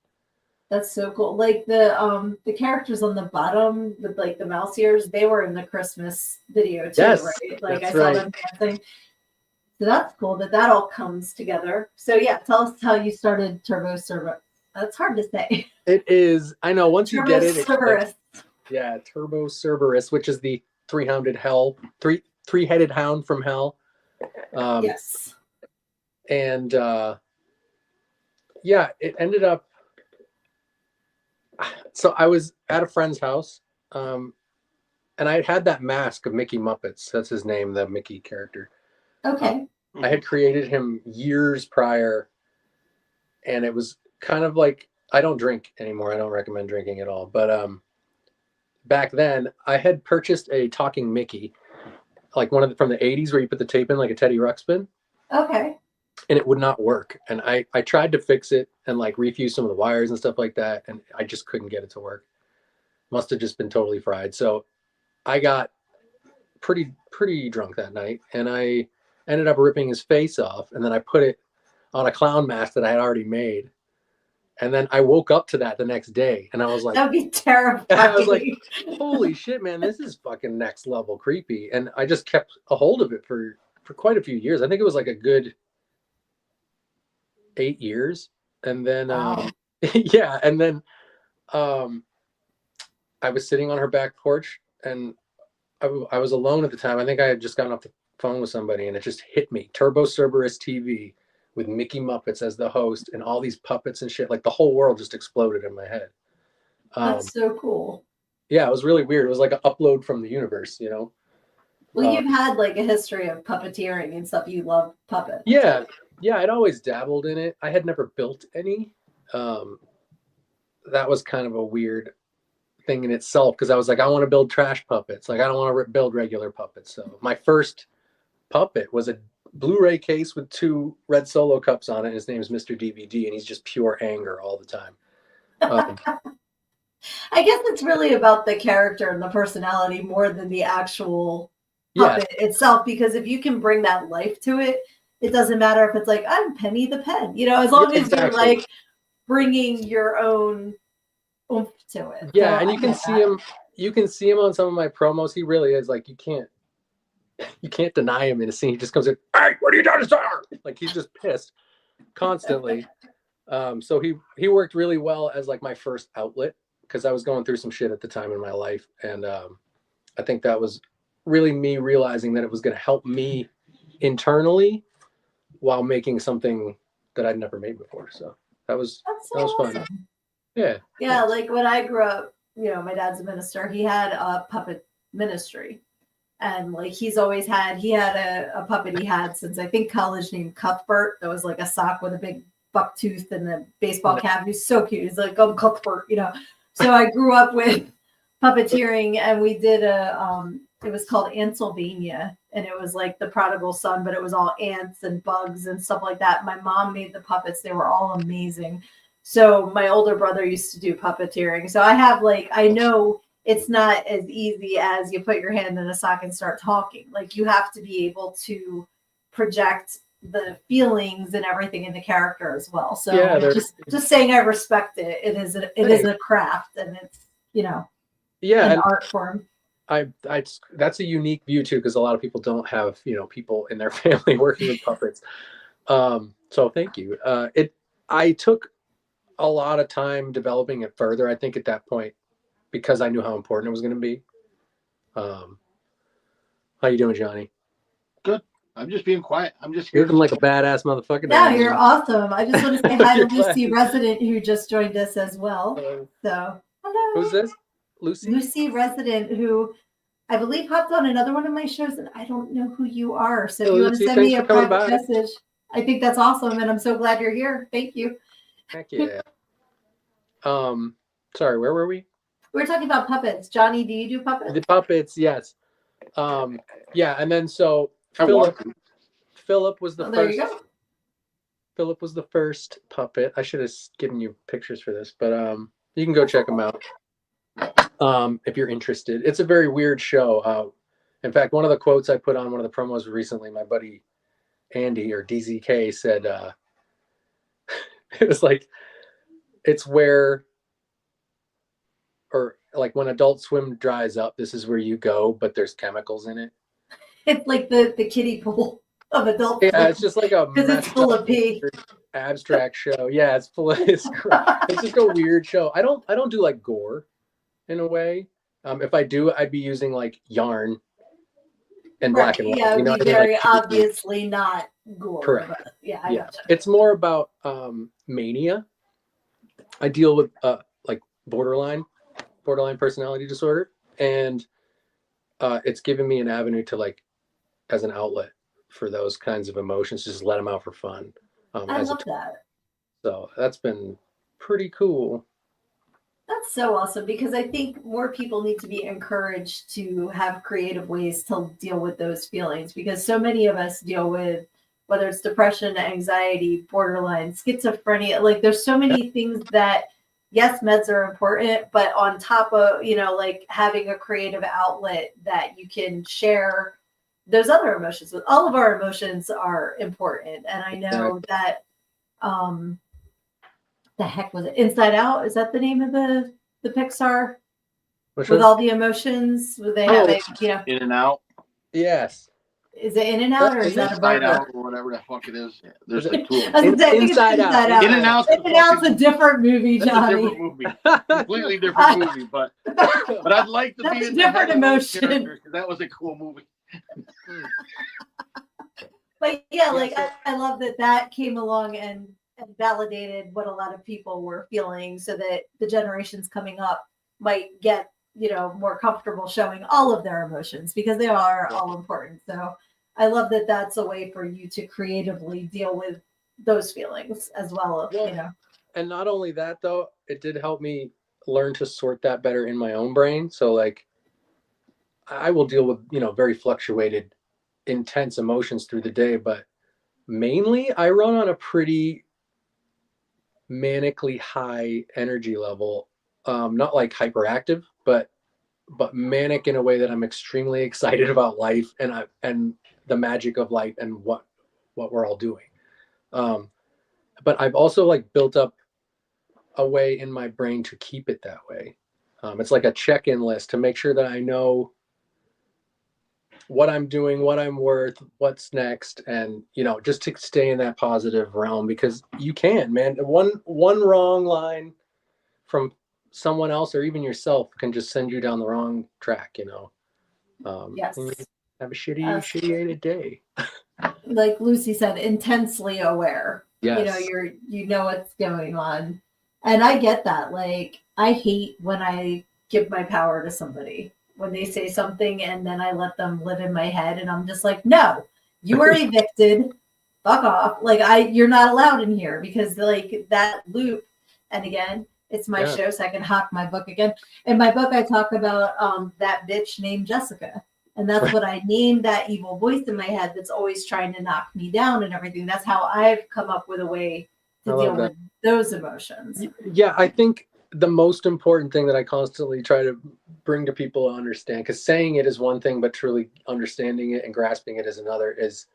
That's so cool. Like the characters on the bottom with like the mouse ears, they were in the Christmas video too, right? Like I saw them dancing. So that's cool that all comes together. So yeah, tell us how you started Turbo Cerberus. That's hard to say. It is. I know. Once you get it, Cerberus. Turbo Cerberus, which is the three-headed hound from hell. Yes. And it ended up. So I was at a friend's house, and I had that mask of Mickey Muppets. That's his name, the Mickey character. Okay. I had created him years prior, and it was kind of like, I don't drink anymore. I don't recommend drinking at all. But back then, I had purchased a talking Mickey, like one of from the 80s where you put the tape in like a Teddy Ruxpin. Okay. And it would not work. And I tried to fix it and like refuse some of the wires and stuff like that. And I just couldn't get it to work. Must have just been totally fried. So I got pretty drunk that night, and I ended up ripping his face off, and then I put it on a clown mask that I had already made. And then I woke up to that the next day, and I was like, That'd be terrifying. I was like, holy shit, man, this is fucking next level creepy. And I just kept a hold of it for quite a few years. I think it was like a good 8 years. And then, Wow. yeah. And then I was sitting on her back porch, and I was alone at the time. I think I had just gotten off the phone with somebody, and it just hit me. Turbo Cerberus TV with Mickey Muppets as the host and all these puppets and shit. Like the whole world just exploded in my head. That's so cool. Yeah, it was really weird. It was like an upload from the universe, you know? Well, you've had like a history of puppeteering and stuff. You love puppets. Yeah. Yeah, I'd always dabbled in it. I had never built any. That was kind of a weird thing in itself, because I was like, I want to build trash puppets. Like, I don't want to build regular puppets. So my first puppet was a Blu-ray case with 2 red Solo cups on it. His name's Mr. DVD, and he's just pure anger all the time. I guess it's really about the character and the personality more than the actual puppet itself, because if you can bring that life to it, it doesn't matter if it's like, I'm Penny the Pen, you know, as long as you're like bringing your own oomph to it. Yeah, so and you can see him on some of my promos. He really is like, you can't deny him in a scene. He just comes in, hey, what are you doing, sir? Like, he's just pissed constantly. So he worked really well as like my first outlet, because I was going through some shit at the time in my life. And I think that was really me realizing that it was going to help me internally while making something that I'd never made before. So that was awesome. fun. Yeah. Yeah, like when I grew up, you know, my dad's a minister. He had a puppet ministry. And like he had a puppet he had since I think college named Cuthbert. That was like a sock with a big buck tooth and a baseball cap. He's so cute. He's like, oh, Cuthbert, you know. So I grew up with puppeteering, and we did it was called Antsylvania, and it was like the prodigal son, but it was all ants and bugs and stuff like that. My mom made the puppets. They were all amazing. So my older brother used to do puppeteering. So I have like, I know it's not as easy as you put your hand in a sock and start talking. Like you have to be able to project the feelings and everything in the character as well. So yeah, just saying I respect it. It is a craft, and it's, you know, an art form. I that's a unique view too, because a lot of people don't have, you know, people in their family working with puppets. So thank you. I took a lot of time developing it further, I think, at that point, because I knew how important it was going to be. How you doing, Johnny? Good. I'm just being quiet. I'm just here. You're looking like a badass motherfucker. Yeah, you're awesome. I just want to say hi to Lucy Resident, who just joined us as well. So hello. Who's this? Lucy Resident, who I believe hopped on another one of my shows, and I don't know who you are. So if you want to send me a private message, I think that's awesome, and I'm so glad you're here. Thank you. Heck yeah. Sorry, where were we? We were talking about puppets. Johnny, do you do puppets? The puppets, yes. Yeah, and then so Philip was the first. There you go. Philip was the first puppet. I should have given you pictures for this, but you can go check them out if you're interested. It's a very weird show. In fact, one of the quotes I put on one of the promos recently, my buddy Andy, or DZK, said it was like, it's where, or like when Adult Swim dries up, this is where you go, but there's chemicals in it. It's like the kiddie pool of Adult Swim. Yeah, it's just like a because it's full of pee. Abstract show. Yeah, it's full of it's just a weird show. I don't do like gore in a way. If I do, I'd be using like yarn and black and white. Yeah, you know, very like, obviously not gore. Correct. But yeah, I gotcha. It's more about mania. I deal with like borderline personality disorder, and it's given me an avenue to, like, as an outlet for those kinds of emotions, just let them out for fun. I love that. So that's been pretty cool. That's so awesome, because I think more people need to be encouraged to have creative ways to deal with those feelings, because so many of us deal with, whether it's depression, anxiety, borderline, schizophrenia, like there's so many things that yes, meds are important, but on top of, like having a creative outlet that you can share those other emotions with. All of our emotions are important. And I know that, the heck was it? Inside Out? Is that the name of the Pixar? Which With one? all the emotions? They have it, In and Out. Yes. Is it In and Out or is that a Inside burger? Out or whatever the fuck it is. There's Is like two of I them. was gonna say, I think it's Inside Inside Out. Out. In and Out's In and Out's a different movie, That's a Johnny. different movie. Completely different movie, but I'd like to That's be a in the head different of those emotion. characters, 'cause that was a cool movie. But yeah, like I love that came along and validated what a lot of people were feeling, so that the generations coming up might get, more comfortable showing all of their emotions, because they are all important. So I love that that's a way for you to creatively deal with those feelings as well. And not only that, though, it did help me learn to sort that better in my own brain. So like I will deal with, very fluctuated, intense emotions through the day, but mainly I run on a pretty manically high energy level. Not like hyperactive, but manic in a way that I'm extremely excited about life and the magic of life and what we're all doing. But I've also like built up a way in my brain to keep it that way. It's like a check-in list to make sure that I know what I'm doing, what I'm worth, what's next, and just to stay in that positive realm, because you can, man. One wrong line from someone else or even yourself can just send you down the wrong track. Yes. And you have a shitty day. Like Lucy said, intensely aware. Yes. You know what's going on. And I get that. Like, I hate when I give my power to somebody, when they say something and then I let them live in my head, and I'm just like, no, you are evicted. Fuck off. Like, you're not allowed in here, because like that loop. And again, it's my show, so I can hawk my book again. In my book, I talk about that bitch named Jessica. And that's what I named that evil voice in my head that's always trying to knock me down and everything. That's how I've come up with a way to deal with those emotions. Yeah, I think the most important thing that I constantly try to bring to people to understand, because saying it is one thing, but truly understanding it and grasping it is another, is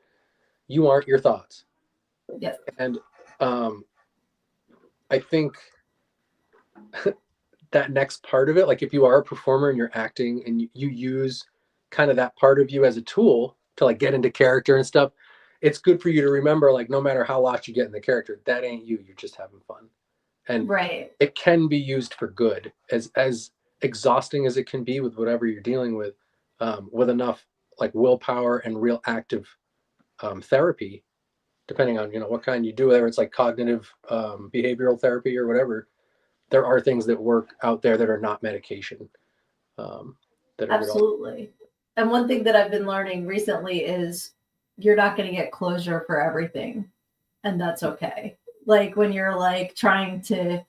you aren't your thoughts. Yes. And I think that next part of it, like if you are a performer and you're acting and you use kind of that part of you as a tool to like get into character and stuff, it's good for you to remember, like, no matter how lost you get in the character, that ain't you. You're just having fun. And it can be used for good, as exhausting as it can be with whatever you're dealing with enough like willpower and real active therapy, depending on, what kind you do, whether it's like cognitive behavioral therapy or whatever. There are things that work out there that are not medication. Absolutely. And one thing that I've been learning recently is you're not going to get closure for everything. And that's okay. Like when you're like trying to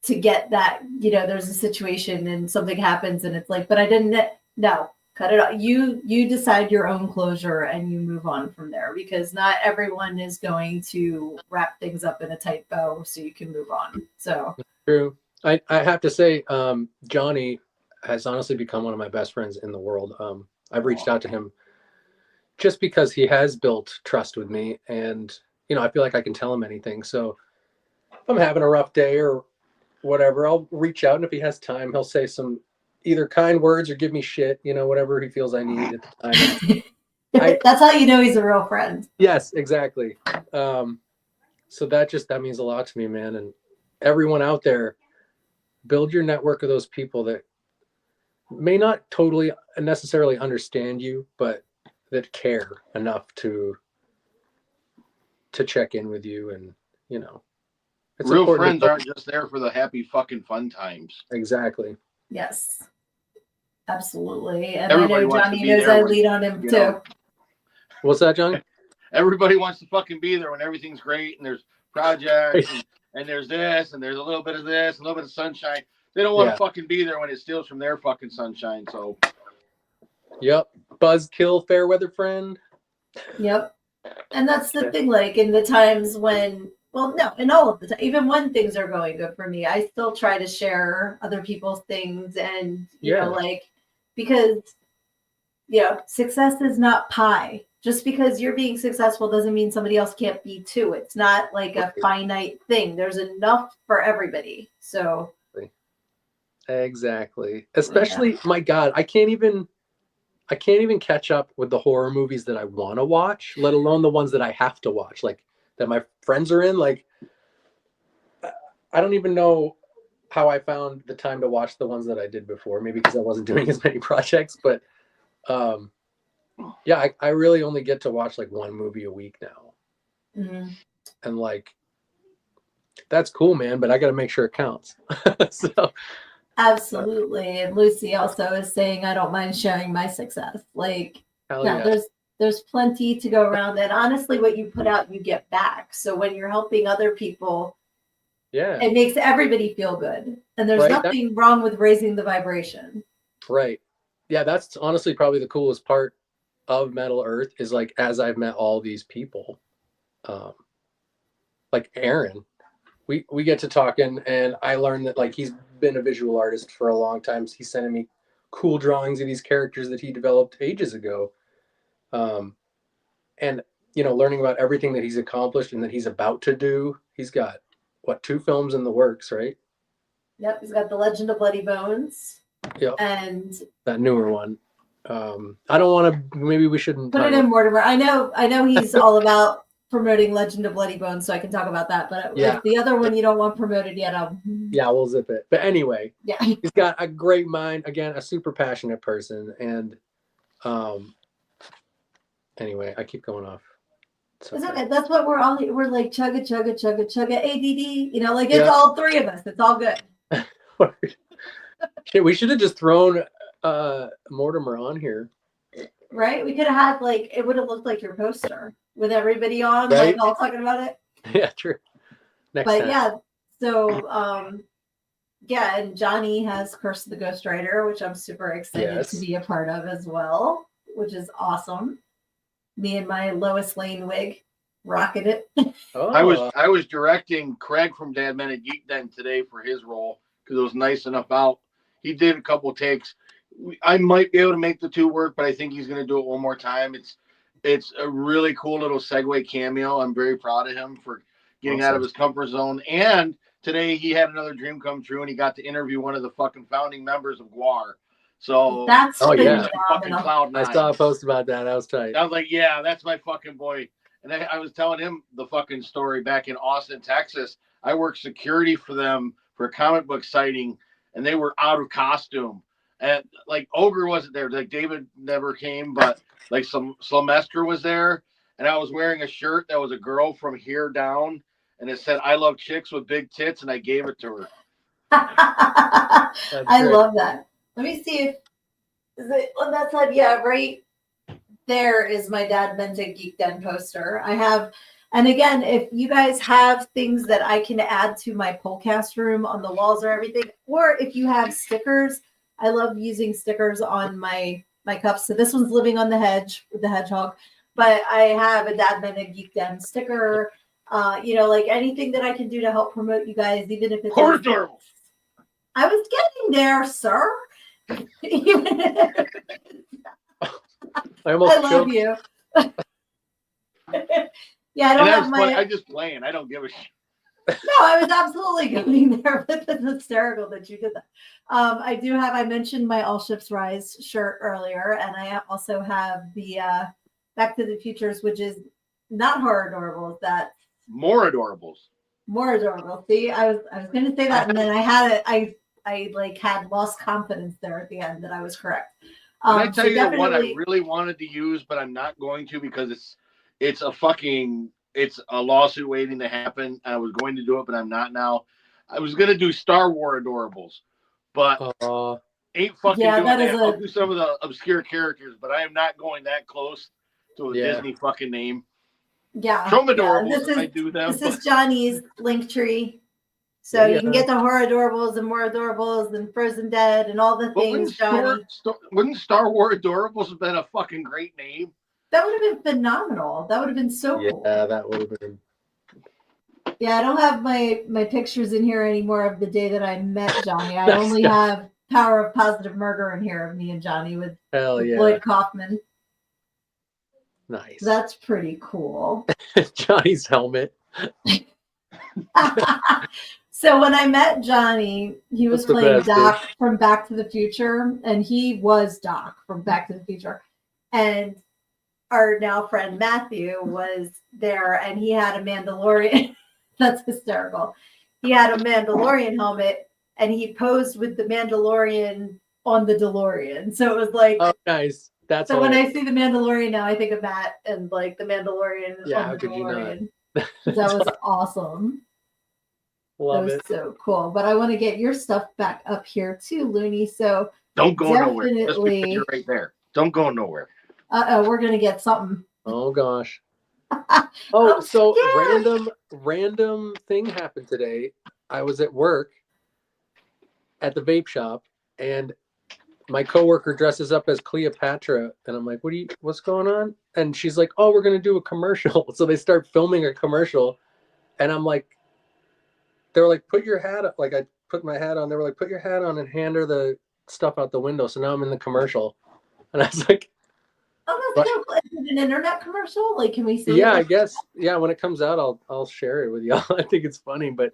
get that, there's a situation and something happens and it's like, but I didn't, no, cut it off. You decide your own closure and you move on from there, because not everyone is going to wrap things up in a tight bow so you can move on. So true. I have to say, Johnny has honestly become one of my best friends in the world. I've reached out to him just because he has built trust with me, and I feel like I can tell him anything. So if I'm having a rough day or whatever, I'll reach out, and if he has time, he'll say some either kind words or give me shit, whatever he feels I need at the time. That's how you know he's a real friend. Yes, exactly. So that means a lot to me, man. And everyone out there, build your network of those people that may not totally necessarily understand you, but that care enough to check in with you. And it's real friends aren't just there for the happy fucking fun times. Exactly. Yes, absolutely. And everybody I know Johnny knows I lead on him too. What's that, Johnny? Everybody wants to fucking be there when everything's great and there's projects and there's this and there's a little bit of this, a little bit of sunshine. They don't want to fucking be there when it steals from their fucking sunshine. So, yep. Buzzkill, fair weather friend. Yep. And that's the thing, like in the times when Well, no, and all of the time, even when things are going good for me, I still try to share other people's things, and you know, like, because success is not pie. Just because you're being successful doesn't mean somebody else can't be too. It's not like a finite thing. There's enough for everybody. So exactly. Especially, my God, I can't even catch up with the horror movies that I want to watch, let alone the ones that I have to watch, like that my friends are in. Like, I don't even know how I found the time to watch the ones that I did before. Maybe because I wasn't doing as many projects, but yeah, I really only get to watch like one movie a week now. mm-hmm. And like, that's cool, man, but I got to make sure it counts. So Absolutely. And Lucy also is saying, I don't mind sharing my success. Like, there's plenty to go around. And honestly, what you put out, you get back. So when you're helping other people, it makes everybody feel good. And there's nothing wrong with raising the vibration. Right. Yeah, that's honestly probably the coolest part of METL ERTH is like, as I've met all these people, like Aaron, we get to talking, and I learned that like he's been a visual artist for a long time. So he's sending me cool drawings of these characters that he developed ages ago. And learning about everything that he's accomplished and that he's about to do. He's got 2 films in the works, right? Yep, he's got The Legend of Bloody Bones. Yep. And that newer one. I don't want to. Maybe we shouldn't put it in Mortimer. I know he's all about promoting Legend of Bloody Bones, so I can talk about that. But if the other one you don't want promoted yet, we'll zip it. But anyway, he's got a great mind. Again, a super passionate person, and anyway, I keep going off. It's okay. That's what we're like chugga ADD. Like it's all 3 of us. It's all good. Shit, we should have just thrown Mortimer on here. Right? We could have had like, it would have looked like your poster with everybody on, like all talking about it. Yeah, true. Next time. Yeah, so and Johnny has Curse of the Ghost Rider, which I'm super excited to be a part of as well, which is awesome. Me and my Lois Lane wig rocking it. I was directing Craig from Dad Men at Geek Den today for his role because it was nice enough out. He did a couple of takes. I might be able to make the 2 work, but I think he's going to do it one more time. It's a really cool little segue cameo. I'm very proud of him for getting out of his comfort zone. And today he had another dream come true, and he got to interview one of the fucking founding members of GWAR. So that's fucking Cloud 9. I saw a post about that. That was tight. I was like, yeah, that's my fucking boy. And I was telling him the fucking story back in Austin, Texas. I worked security for them for a comic book sighting, and they were out of costume. And like Ogre wasn't there. Like David never came, but like some Sylvester was there. And I was wearing a shirt that was a girl from here down, and it said, "I love chicks with big tits," and I gave it to her. I love that. Let me see if is it on that side. Yeah, right there is my Dad Meant a Geek Den poster. I have, and again, if you guys have things that I can add to my Polcast room on the walls or everything, or if you have stickers, I love using stickers on my cups. So this one's Living on the Hedge with the hedgehog, but I have a Dad Meant a Geek Den sticker. Like anything that I can do to help promote you guys, even if it's adorable. I was getting there, sir. I love you. Yeah, I don't have my. I just playing. I don't give a shit. No, I was absolutely going there, but it's hysterical that you did that. I do have. I mentioned my All Ships Rise shirt earlier, and I also have the Back to the Futures, which is not horror adorables. That's more adorables. More adorable. See, I was going to say that, and then I had it. I like had lost confidence there at the end that I was correct. Can I tell you the one I really wanted to use, but I'm not going to because it's a lawsuit waiting to happen. I was going to do it, but I'm not now. I was going to do Star Wars adorables, but ain't fucking doing that. I'll do some of the obscure characters, but I am not going that close to a Disney fucking name. Yeah. Show them adorables. I do them. This is Johnny's link tree. So you can get the horror adorables and more adorables and Frozen Dead and all the things, Johnny. Wouldn't Star Wars adorables have been a fucking great name? That would have been phenomenal. That would have been so cool. Yeah, that would have been. Yeah, I don't have my pictures in here anymore of the day that I met Johnny. I Nice only guy. have Power of Positive Murder in here of me and Johnny with Hell yeah. Lloyd Kaufman. Nice. That's pretty cool. Johnny's helmet. So when I met Johnny, he was That's the playing best, dude. Doc from Back to the Future, and he was Doc from Back to the Future. And our now friend Matthew was there, and he had a Mandalorian. That's hysterical. He had a Mandalorian helmet, and he posed with the Mandalorian on the DeLorean. So it was like, Oh, nice. That's so when hilarious. I see the Mandalorian now, I think of Matt and like the Mandalorian Yeah, on how the could you not? DeLorean. That was awesome. Love That was it. so cool. But I want to get your stuff back up here too, Looney. So Don't go nowhere. Just because definitely, you're right there. Don't go nowhere. we're gonna get something. Oh gosh. I'm Oh, so scared. random thing happened today. I was at work at the vape shop, and my coworker dresses up as Cleopatra, and I'm like, what's going on? And she's like, oh, we're gonna do a commercial. So they start filming a commercial, and I'm like, they were like, put your hat up. Like I put my hat on. They were like, put your hat on and hand her the stuff out the window. So now I'm in the commercial, and I was like, Oh, what? that's so cool. Is it an internet commercial? Like, can we see Yeah, it? I guess. Yeah, when it comes out, I'll share it with y'all. I think it's funny, but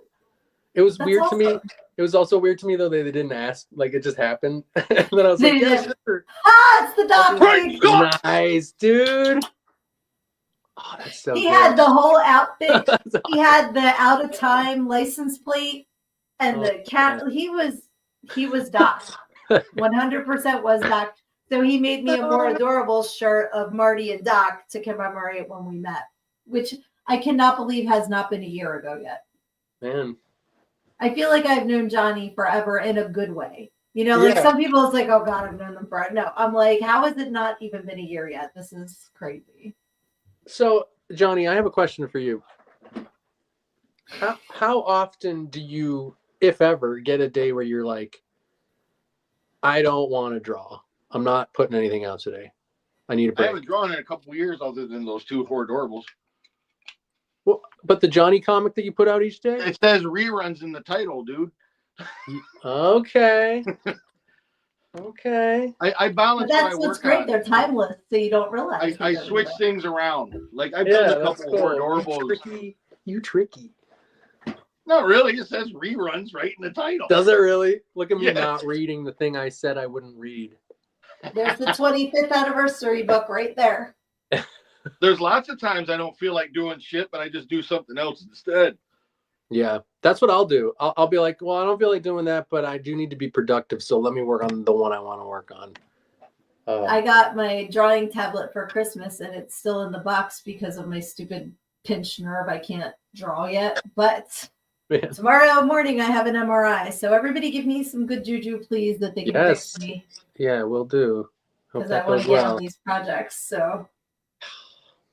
it was That's weird to me. awesome. It was also weird to me though they didn't ask. Like it just happened, and then I was They like, yeah, didn't. sure. Ah, it's the Doc Right, thing. go! Nice, dude. Oh, that's so He good. had the whole outfit. That's He had the out of time license plate and Oh, the cat. He was Doc. 100% was Doc. So he made me a more adorable shirt of Marty and Doc to commemorate when we met, which I cannot believe has not been a year ago yet. man. I feel like I've known Johnny forever in a good way. You know, like Yeah. some people, it's like, oh God, I've known them forever. No, I'm like, how has it not even been a year yet? This is crazy. So, Johnny, I have a question for you. How often do you, if ever, get a day where you're like, I don't want to draw. I'm not putting anything out today. I need a I break. haven't drawn in a couple of years other than those two horribles. Well, but the Johnny comic that you put out each day? It says reruns in the title, dude. Okay. Okay. I balance But what I that's what's work great. on. They're timeless, so you don't realize. I what switch they're things around. Like I've Yeah, done a that's couple of cool. horribles. You tricky. Not really. It says reruns right in the title. Does it really? Look at me Yes. not reading the thing I said I wouldn't read. There's the 25th anniversary book right there. There's lots of times I don't feel like doing shit, but I just do something else instead. Yeah, that's what I'll do. I'll be like, well, I don't feel like doing that, but I do need to be productive. So let me work on the one I want to work on. I got my drawing tablet for Christmas, and it's still in the box because of my stupid pinched nerve. I can't draw yet, but Man. tomorrow morning I have an MRI. So everybody give me some good juju, please, that they can Yes. fix me. Yeah, we'll do. Hope Because I that want goes to get well. on these projects. So,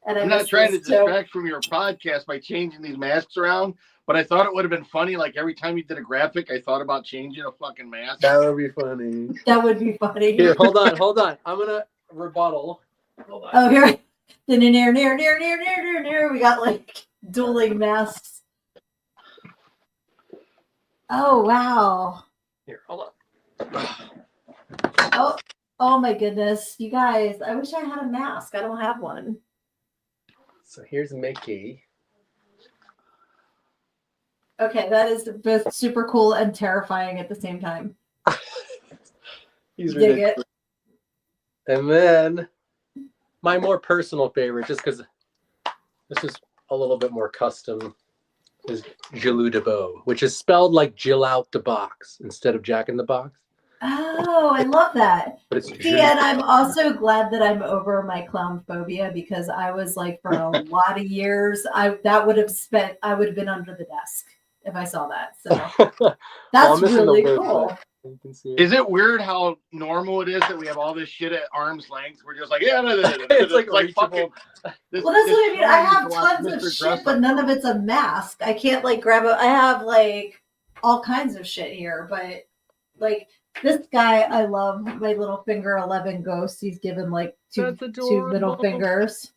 and I'm not trying to distract from your podcast by changing these masks around, but I thought it would have been funny. Like every time you did a graphic, I thought about changing a fucking mask. That would be funny. That would be funny. Here, hold on. I'm gonna rebuttal. Hold on. Oh, here. Near. We got like dueling masks. Oh, wow. Here, hold Oh my goodness. You guys, I wish I had a mask. I don't have one. So here's Mickey. Okay, that is both super cool and terrifying at the same time. He's Dig ridiculous. it. And then my more personal favorite, just because this is a little bit more custom, is Jilou de Beau, which is spelled like Jill out the box instead of Jack in the Box. Oh, I love that. But it's See, and I'm also glad that I'm over my clown phobia because I was like for a lot of years, I would have been under the desk if I saw that. So that's really cool. You can see Is it weird how normal it is that we have all this shit at arm's length? We're just like, yeah, It's like fucking. Well, that's what I mean. I have tons of shit, but none of it's a mask. I can't like grab it. I have like all kinds of shit here, but like this guy, I love my little finger 11 ghost. He's given like two middle fingers,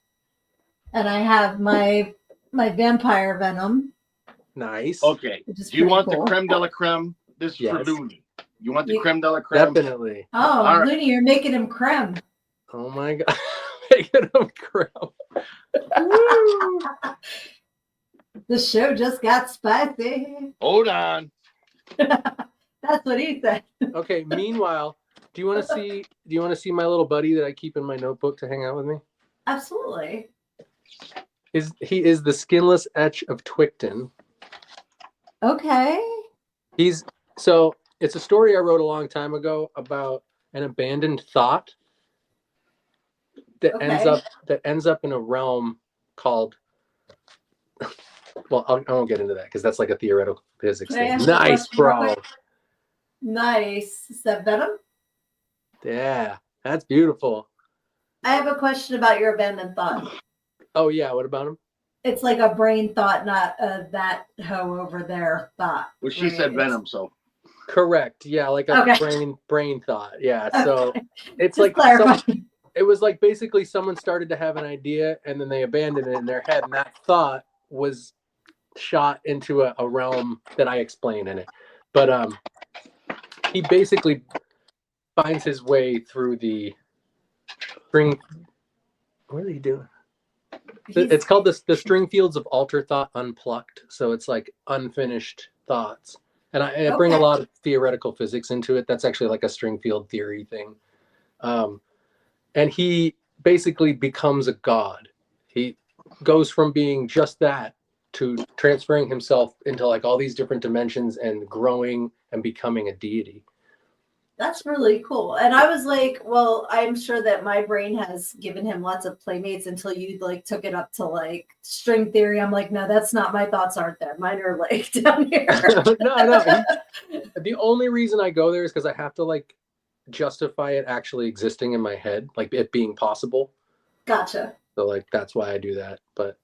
and I have my vampire venom. Nice. Okay. Which is Do you pretty want cool. the creme de la creme? This is Yes. for Looney. You want the You- creme de la creme? Definitely. Oh, All right. Looney, you're making him creme. Oh my god. Making them crow. Woo. The show just got spicy. Hold on. That's what he said. Okay, meanwhile, do you want to see my little buddy that I keep in my notebook to hang out with me? Absolutely. He is the skinless etch of Twicton. Okay. It's a story I wrote a long time ago about an abandoned thought that ends up in a realm called, well, I won't get into that because that's like a theoretical physics Can I thing. ask a Nice, question real bro. quick? Nice. Is that Venom? Yeah, that's beautiful. I have a question about your abandoned thought. Oh yeah, what about him? It's like a brain thought, not that hoe over there thought. Well, she said right? Venom, so. Correct. Yeah, like a Okay. brain thought. Yeah. Okay. So it's Just like clarify. it was like basically someone started to have an idea and then they abandoned it in their head, and that thought was shot into a realm that I explain in it. But he basically finds his way through the string. What are you doing? It's called the string fields of alter thought unplucked. So it's like unfinished thoughts. And I bring a lot of theoretical physics into it. That's actually like a string field theory thing. And he basically becomes a god. He goes from being just that to transferring himself into like all these different dimensions and growing and becoming a deity. That's really cool. And I was like, well, I'm sure that my brain has given him lots of playmates until you like took it up to like string theory. I'm like, no, that's not, my thoughts aren't there. Mine are like down here. No. The only reason I go there is because I have to like justify it actually existing in my head, like it being possible. Gotcha. So like that's why I do that. But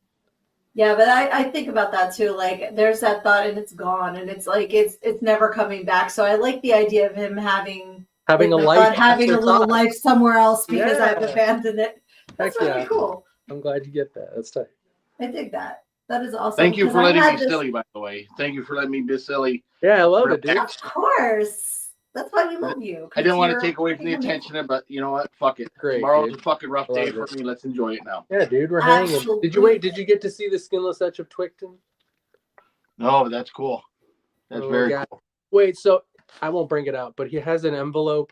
yeah, but I think about that too. Like there's that thought and it's gone, and it's like it's never coming back. So I like the idea of him having a life, having a little life somewhere else because I've abandoned it. That's Heck really yeah. Cool. I'm glad you get that. That's tight. I dig that. That is awesome. Thank you for letting me be this... silly, by the way. Thank you for letting me be silly. Yeah, I love it, dude. Of course. That's why we love you. I didn't want to take away from the attention, but you know what? Fuck it. Great, Tomorrow's dude. a fucking rough day for it. me. Let's enjoy it now. Yeah, dude, we're Absolutely. hanging. Did you get to see the skinless etch of Twicton? No, but that's cool. That's very cool. Wait, so I won't bring it out, but he has an envelope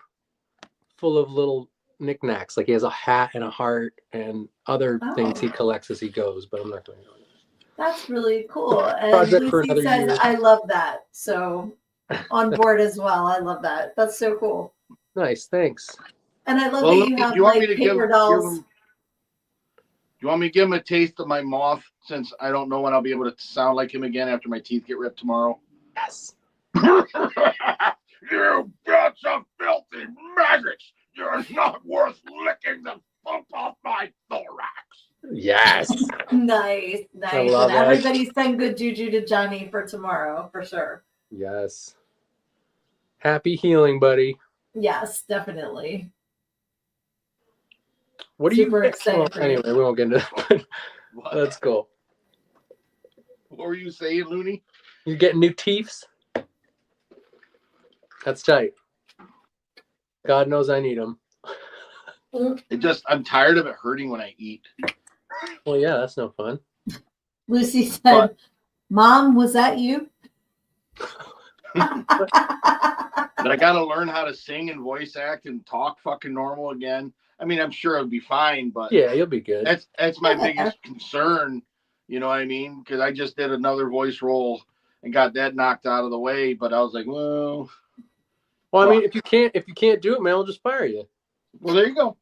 full of little knickknacks. Like he has a hat and a heart and other things he collects as he goes, but I'm not doing it. That's really cool. And Project for Lucy another says, year. I love that. So on board as well. I love that. That's so cool. Nice, thanks. And I love that you have like paper dolls. Do you want me to give him a taste of my moth, since I don't know when I'll be able to sound like him again after my teeth get ripped tomorrow? Yes. You bunch of filthy maggots! You're not worth licking the pump off my thorax. Yes. Nice. I love and everybody send good juju to Johnny for tomorrow, for sure. Yes. Happy healing, buddy. Yes, definitely. What are Super you excited? Well, anyway, we won't get into that. That's cool. What were you saying, Looney? You're getting new teeths? That's tight. God knows I need them. I'm tired of it hurting when I eat. Well, yeah, that's no fun. Lucy said, Mom, was that you? But I got to learn how to sing and voice act and talk fucking normal again. I mean, I'm sure it'll be fine, but yeah, you'll be good. That's my biggest concern. You know what I mean? Because I just did another voice role and got that knocked out of the way. But I was like, well, I mean, if you can't do it, man, I'll just fire you. Well, there you go.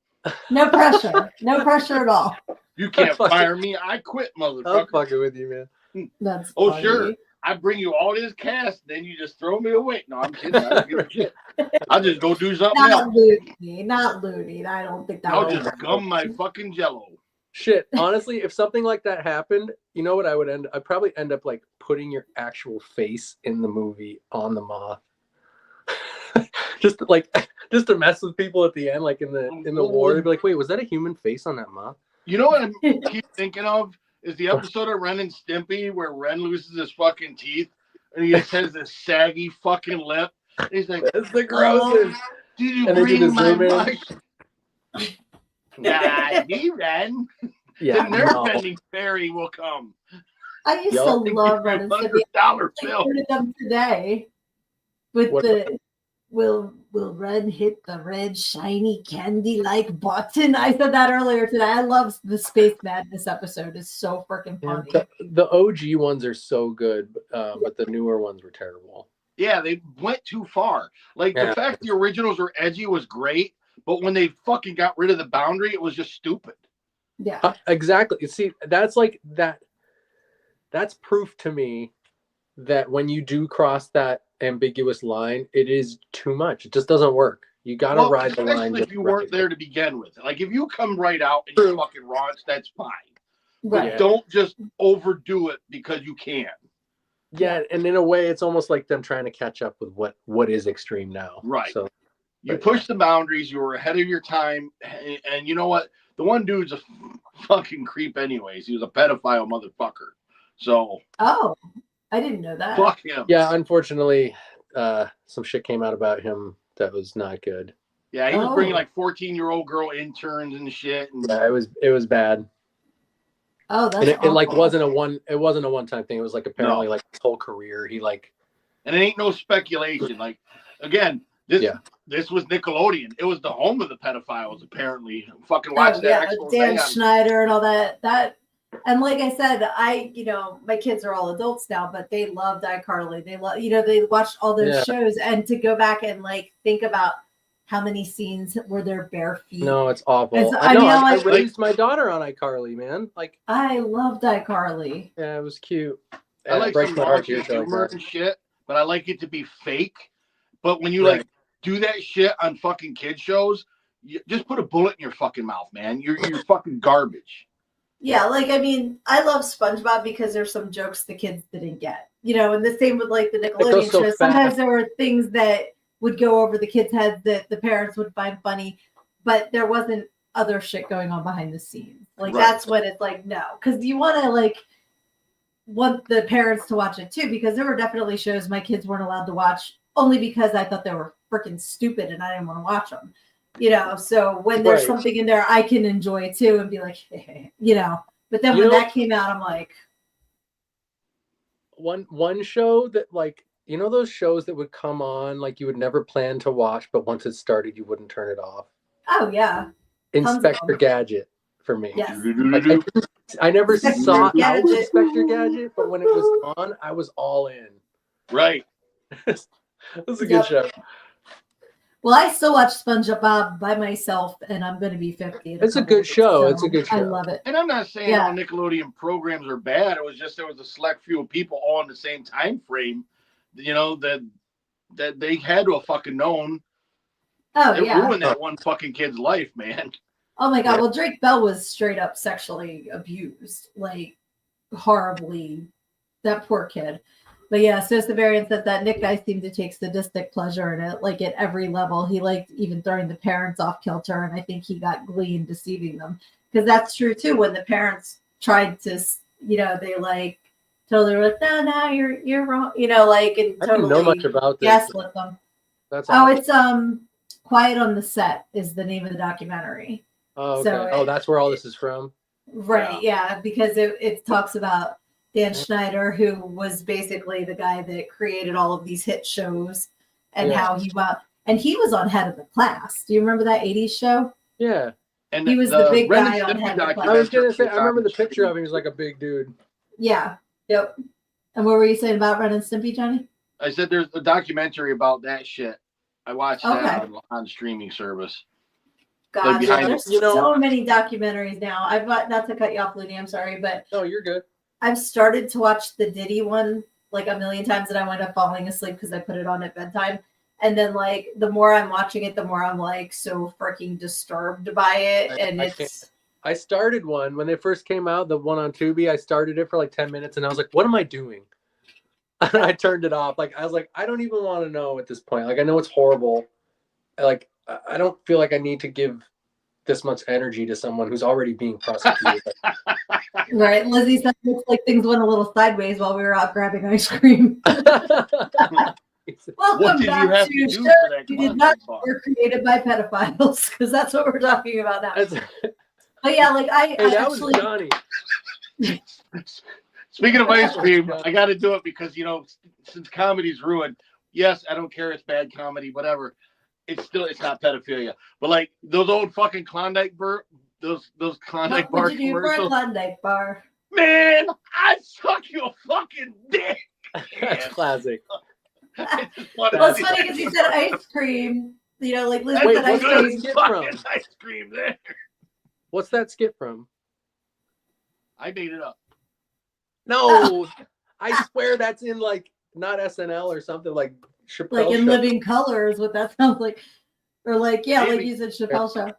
No pressure. No pressure at all. You can't fire me. I quit, motherfucker. I'll fuck it with you, man. That's funny. Sure. I bring you all this cast, then you just throw me away. No, I'm kidding. I don't give a shit. I'll just go do something else. Not Looney. I don't think that I'll just gum my fucking jello. Shit, honestly, if something like that happened, you know what I would I'd probably end up like putting your actual face in the movie on the moth. just to mess with people at the end, like in the war, they'd be like, wait, was that a human face on that moth? You know what I keep thinking of? is the episode of Ren and Stimpy where Ren loses his fucking teeth and he just has this saggy fucking lip. And he's like, That's the grossest. did you And they do bring the my zoom in. mush? Daddy Ren. Yeah, The nerve ending fairy will come. I used to love Ren and Stimpy. $100 I bill. heard them today with What the will Ren hit the red shiny candy like button? I said that earlier today. I love the Space Madness episode. It's so freaking Yeah, funny. the OG ones are so good, but the newer ones were terrible. Yeah, they went too far. Like the fact the originals were edgy was great, but when they fucking got rid of the boundary, it was just stupid. Yeah, exactly. You see, that's like that. That's proof to me that when you do cross that ambiguous line, it is too much. It just doesn't work. You got to ride the line. Especially if you weren't there to begin with. Like if you come right out and you fucking raunch, that's fine. right. But don't just overdo it because you can. Yeah, and in a way, it's almost like them trying to catch up with what is extreme now. Right. So you pushed the boundaries. You were ahead of your time. And you know what? The one dude's a fucking creep anyways. He was a pedophile motherfucker. So. Oh, I didn't know that. Fuck him. Yeah, unfortunately, some shit came out about him that was not good. Yeah, he was bringing like 14-year-old girl interns and shit. And yeah, it was bad. Oh, that's and it like wasn't a one-time thing. It was like apparently like his whole career. He like, and it ain't no speculation. Like again, this was Nickelodeon. It was the home of the pedophiles. Apparently, fucking watch that. Dan Schneider and all that. And like I said, my kids are all adults now, but they loved iCarly. They love, they watched all those shows, and to go back and like think about how many scenes were there bare feet. No, it's awful. So, I raised my daughter on iCarly, man. Like I loved iCarly. Yeah, it was cute. I like some raunchy humor and shit, but I like it to be fake. But when you like do that shit on fucking kid shows, you just put a bullet in your fucking mouth, man. You're fucking garbage. Yeah, like I love SpongeBob because there's some jokes the kids didn't get. And the same with like the Nickelodeon shows. Sometimes there were things that would go over the kids' heads that the parents would find funny, but there wasn't other shit going on behind the scenes. Like that's when it's like no, because you want to want the parents to watch it too, because there were definitely shows my kids weren't allowed to watch only because I thought they were freaking stupid and I didn't want to watch them. So when there's something in there I can enjoy too and be like, hey, but then when that came out, I'm like, one show that like, those shows that would come on, like you would never plan to watch, but once it started, you wouldn't turn it off. Oh yeah. Inspector Gadget for me. Yes. I never sought out Inspector Gadget, but when it was on, I was all in. Right. It was a good show. Well, I still watch SpongeBob by myself, and I'm going to be 50. It's a good show. It's a good show. I love it. And I'm not saying all Nickelodeon programs are bad. It was just there was a select few people all in the same time frame, that they had to have fucking known. Oh, it ruined that one fucking kid's life, man. Oh, my God. Well, Drake Bell was straight up sexually abused, like horribly. That poor kid. But yeah, so Severian says that Nick guy seemed to take sadistic pleasure in it, like at every level. He liked even throwing the parents off kilter, and I think he got glee in deceiving them. Because that's true too. When the parents tried to, they like totally were like, no, you're wrong, and totally I didn't know much about this. gaslit them. That's awesome. It's Quiet on the Set is the name of the documentary. Oh, okay. So that's where all this is from. Right. Yeah, because it talks about Dan Schneider, who was basically the guy that created all of these hit shows, and how he was on Head of the Class. Do you remember that 80s show? Yeah. And he was the big guy on Head of the Class. I was going to say, I remember the picture of him. He was like a big dude. Yeah. Yep. And what were you saying about Ren and Stimpy, Johnny? I said there's a documentary about that shit. I watched that on streaming service. God, there's so many documentaries now. I've not to cut you off, Looney. I'm sorry, but no, you're good. I've started to watch the Diddy one like a million times, and I wind up falling asleep because I put it on at bedtime. And then like the more I'm watching it, the more I'm like so freaking disturbed by it. And I started one when they first came out, the one on Tubi. I started it for like 10 minutes, and I was like, "What am I doing?" And I turned it off. Like I was like, I don't even want to know at this point. Like I know it's horrible. Like I don't feel like I need to give this much energy to someone who's already being prosecuted. Right. Lizzie said it looks like things went a little sideways while we were out grabbing ice cream. What Welcome did you back have to to do Show for that You Did Not Klondike bar? Were Created by Pedophiles, because that's what we're talking about now. That's- But yeah, like I Hey, that actually was Johnny. Speaking of ice cream, I got to do it because, you know, since comedy's ruined, yes, I don't care. It's bad comedy, whatever. It's not pedophilia. But like those old fucking Klondike those Klondike what bar would you do for a commercials. Klondike bar? Man, I suck your fucking dick. That's classic. Well, it's funny because you said ice cream. You know, like Liz Wait, said ice what's that cream. skit fucking from? ice cream there. What's that skit from? I made it up. No, I swear that's in like not SNL or something like Chappelle Like in Show. Living Color is what that sounds like. Or like, yeah, like Maybe. you said, Chappelle Show.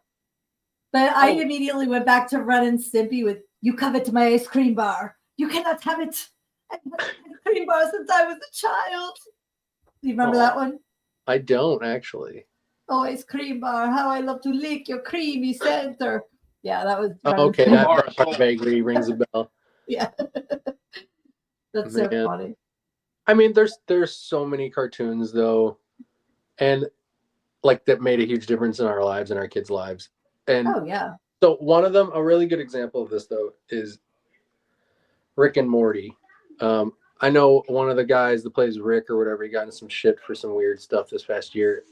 But I Oh. immediately went back to Ren and Stimpy with, you covet my ice cream bar. You cannot have it. I've had ice cream bar since I was a child. Do you remember Oh. that one? I don't actually. Oh, ice cream bar. How I love to lick your creamy center. Yeah, that was. Ren and Okay, Stimpy. that Bar part soul. vaguely rings a bell. Yeah. That's so Man. funny. I mean, there's so many cartoons though, and like that made a huge difference in our lives and our kids' lives. And Oh, yeah. so one of them, a really good example of this though, is Rick and Morty. I know one of the guys that plays Rick or whatever, he got in some shit for some weird stuff this past year.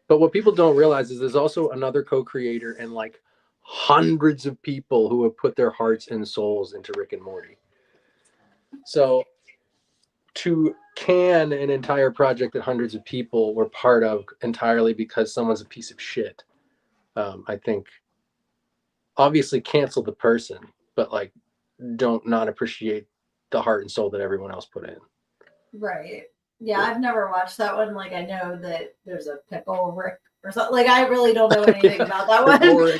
But what people don't realize is there's also another co-creator and like hundreds of people who have put their hearts and souls into Rick and Morty. So to can an entire project that hundreds of people were part of entirely because someone's a piece of shit, I think obviously cancel the person, but like don't not appreciate the heart and soul that everyone else put in. Right. Yeah, I've never watched that one. Like, I know that there's a pickle Rick or something. Like, I really don't know anything about that one.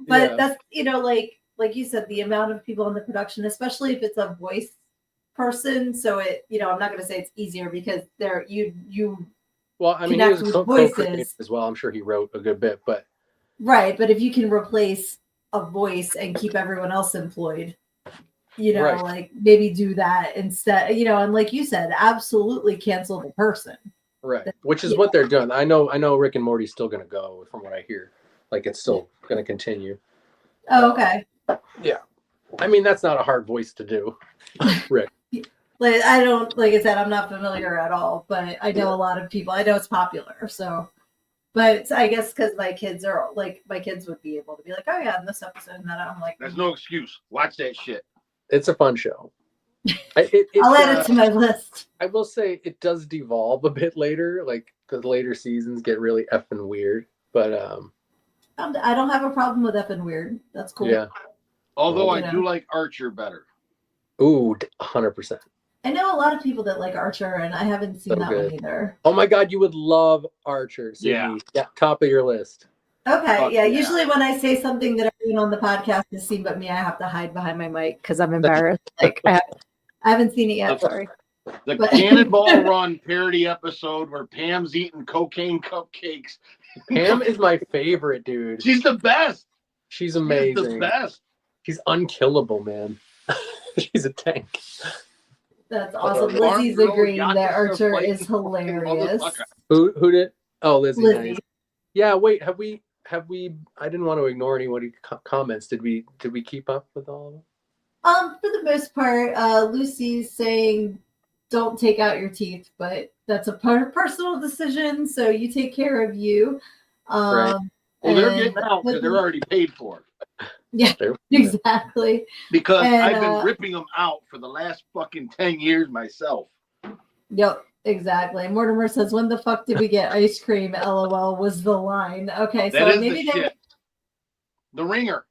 But Yeah. that's, you know, like you said, the amount of people in the production, especially if it's a voice person. So it, you know, I'm not going to say it's easier because there you Well, I mean, he connect was with co-creating voices. as well. I'm sure he wrote a good bit, but right. But if you can replace a voice and keep everyone else employed, you know, Right. like maybe do that instead, you know, and like you said, absolutely cancel the person. right, which is what they're doing. I know Rick and Morty's still going to go from what I hear. Like it's still going to continue. Oh, okay. Yeah. I mean, that's not a hard voice to do. Rick. Like I don't, like I said, I'm not familiar at all, but I know a lot of people. I know it's popular, so. But I guess because my kids are like, my kids would be able to be like, oh yeah, in this episode, and then I'm like, There's no excuse. Watch that shit. It's a fun show. I'll add it to my list. I will say it does devolve a bit later. Like the later seasons get really effing weird. But I don't have a problem with effing weird. That's cool. yeah. Although Well, I do like Archer better. Ooh, 100%. I know a lot of people that like Archer, and I haven't seen So that good. one either. Oh my God, you would love Archer. Sydney. Yeah, top of your list. Okay, Fuck yeah. yeah. Usually when I say something that everyone on the podcast has seen but me, I have to hide behind my mic because I'm embarrassed. Like I haven't seen it yet. Sorry. The But- Cannonball Run parody episode where Pam's eating cocaine cupcakes. Pam is my favorite, dude. She's the best. She's She's amazing. the best. She's unkillable, man. She's a tank. That's awesome. Farm Lizzie's Girl, agreeing Yakuza that Archer fighting is fucking hilarious. motherfucker. Who did? Oh, Lizzie. Lizzie. Nice. Yeah. Wait. Have we? I didn't want to ignore any comments. Did we keep up with all of them? For the most part, Lucy's saying don't take out your teeth, but that's a personal decision, so you take care of you. Right. Well, they're and getting out because they're already paid for. Yeah, exactly. Because And, I've been ripping them out for the last fucking 10 years myself. Yep, exactly. Mortimer says, "When the fuck did we get ice cream?" LOL was the line. Okay, That so is maybe the they. shit. The Ringer.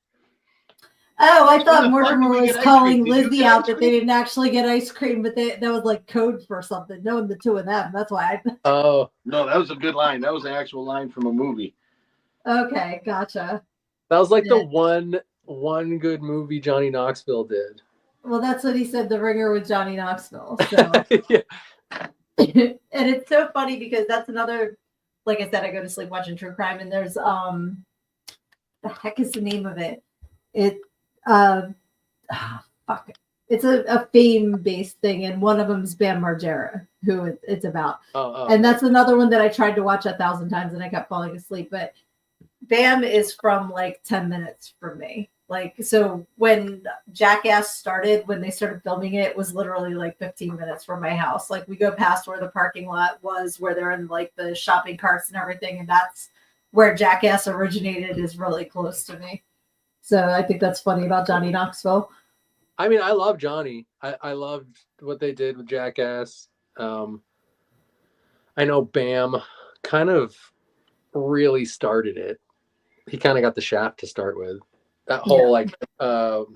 Oh, I When thought the fuck Mortimer did we was get ice calling cream? Did you Lizzie get out ice that they cream? didn't actually get ice cream, but that was like code for something. Knowing the two of them, that's why. Oh, No, that was a good line. That was an actual line from a movie. Okay, gotcha. that was like Yeah. the one good movie Johnny Knoxville did. Well, that's what he said. The Ringer with Johnny Knoxville. So. Yeah. And it's so funny because that's another, like I said, I go to sleep watching true crime, and there's the heck is the name of it? Fuck it. It's a fame-based thing, and one of them is Bam Margera, who it's about. And that's another one that I tried to watch 1,000 times, and I kept falling asleep. But Bam is from like 10 minutes from me. Like, so when Jackass started, when they started filming it, it was literally like 15 minutes from my house. Like, we go past where the parking lot was, where they're in like the shopping carts and everything, and that's where Jackass originated, is really close to me. So I think that's funny about Johnny Knoxville. I mean, I love Johnny. I loved what they did with Jackass. I know Bam kind of really started it. He kind of got the shaft to start with. That whole like, what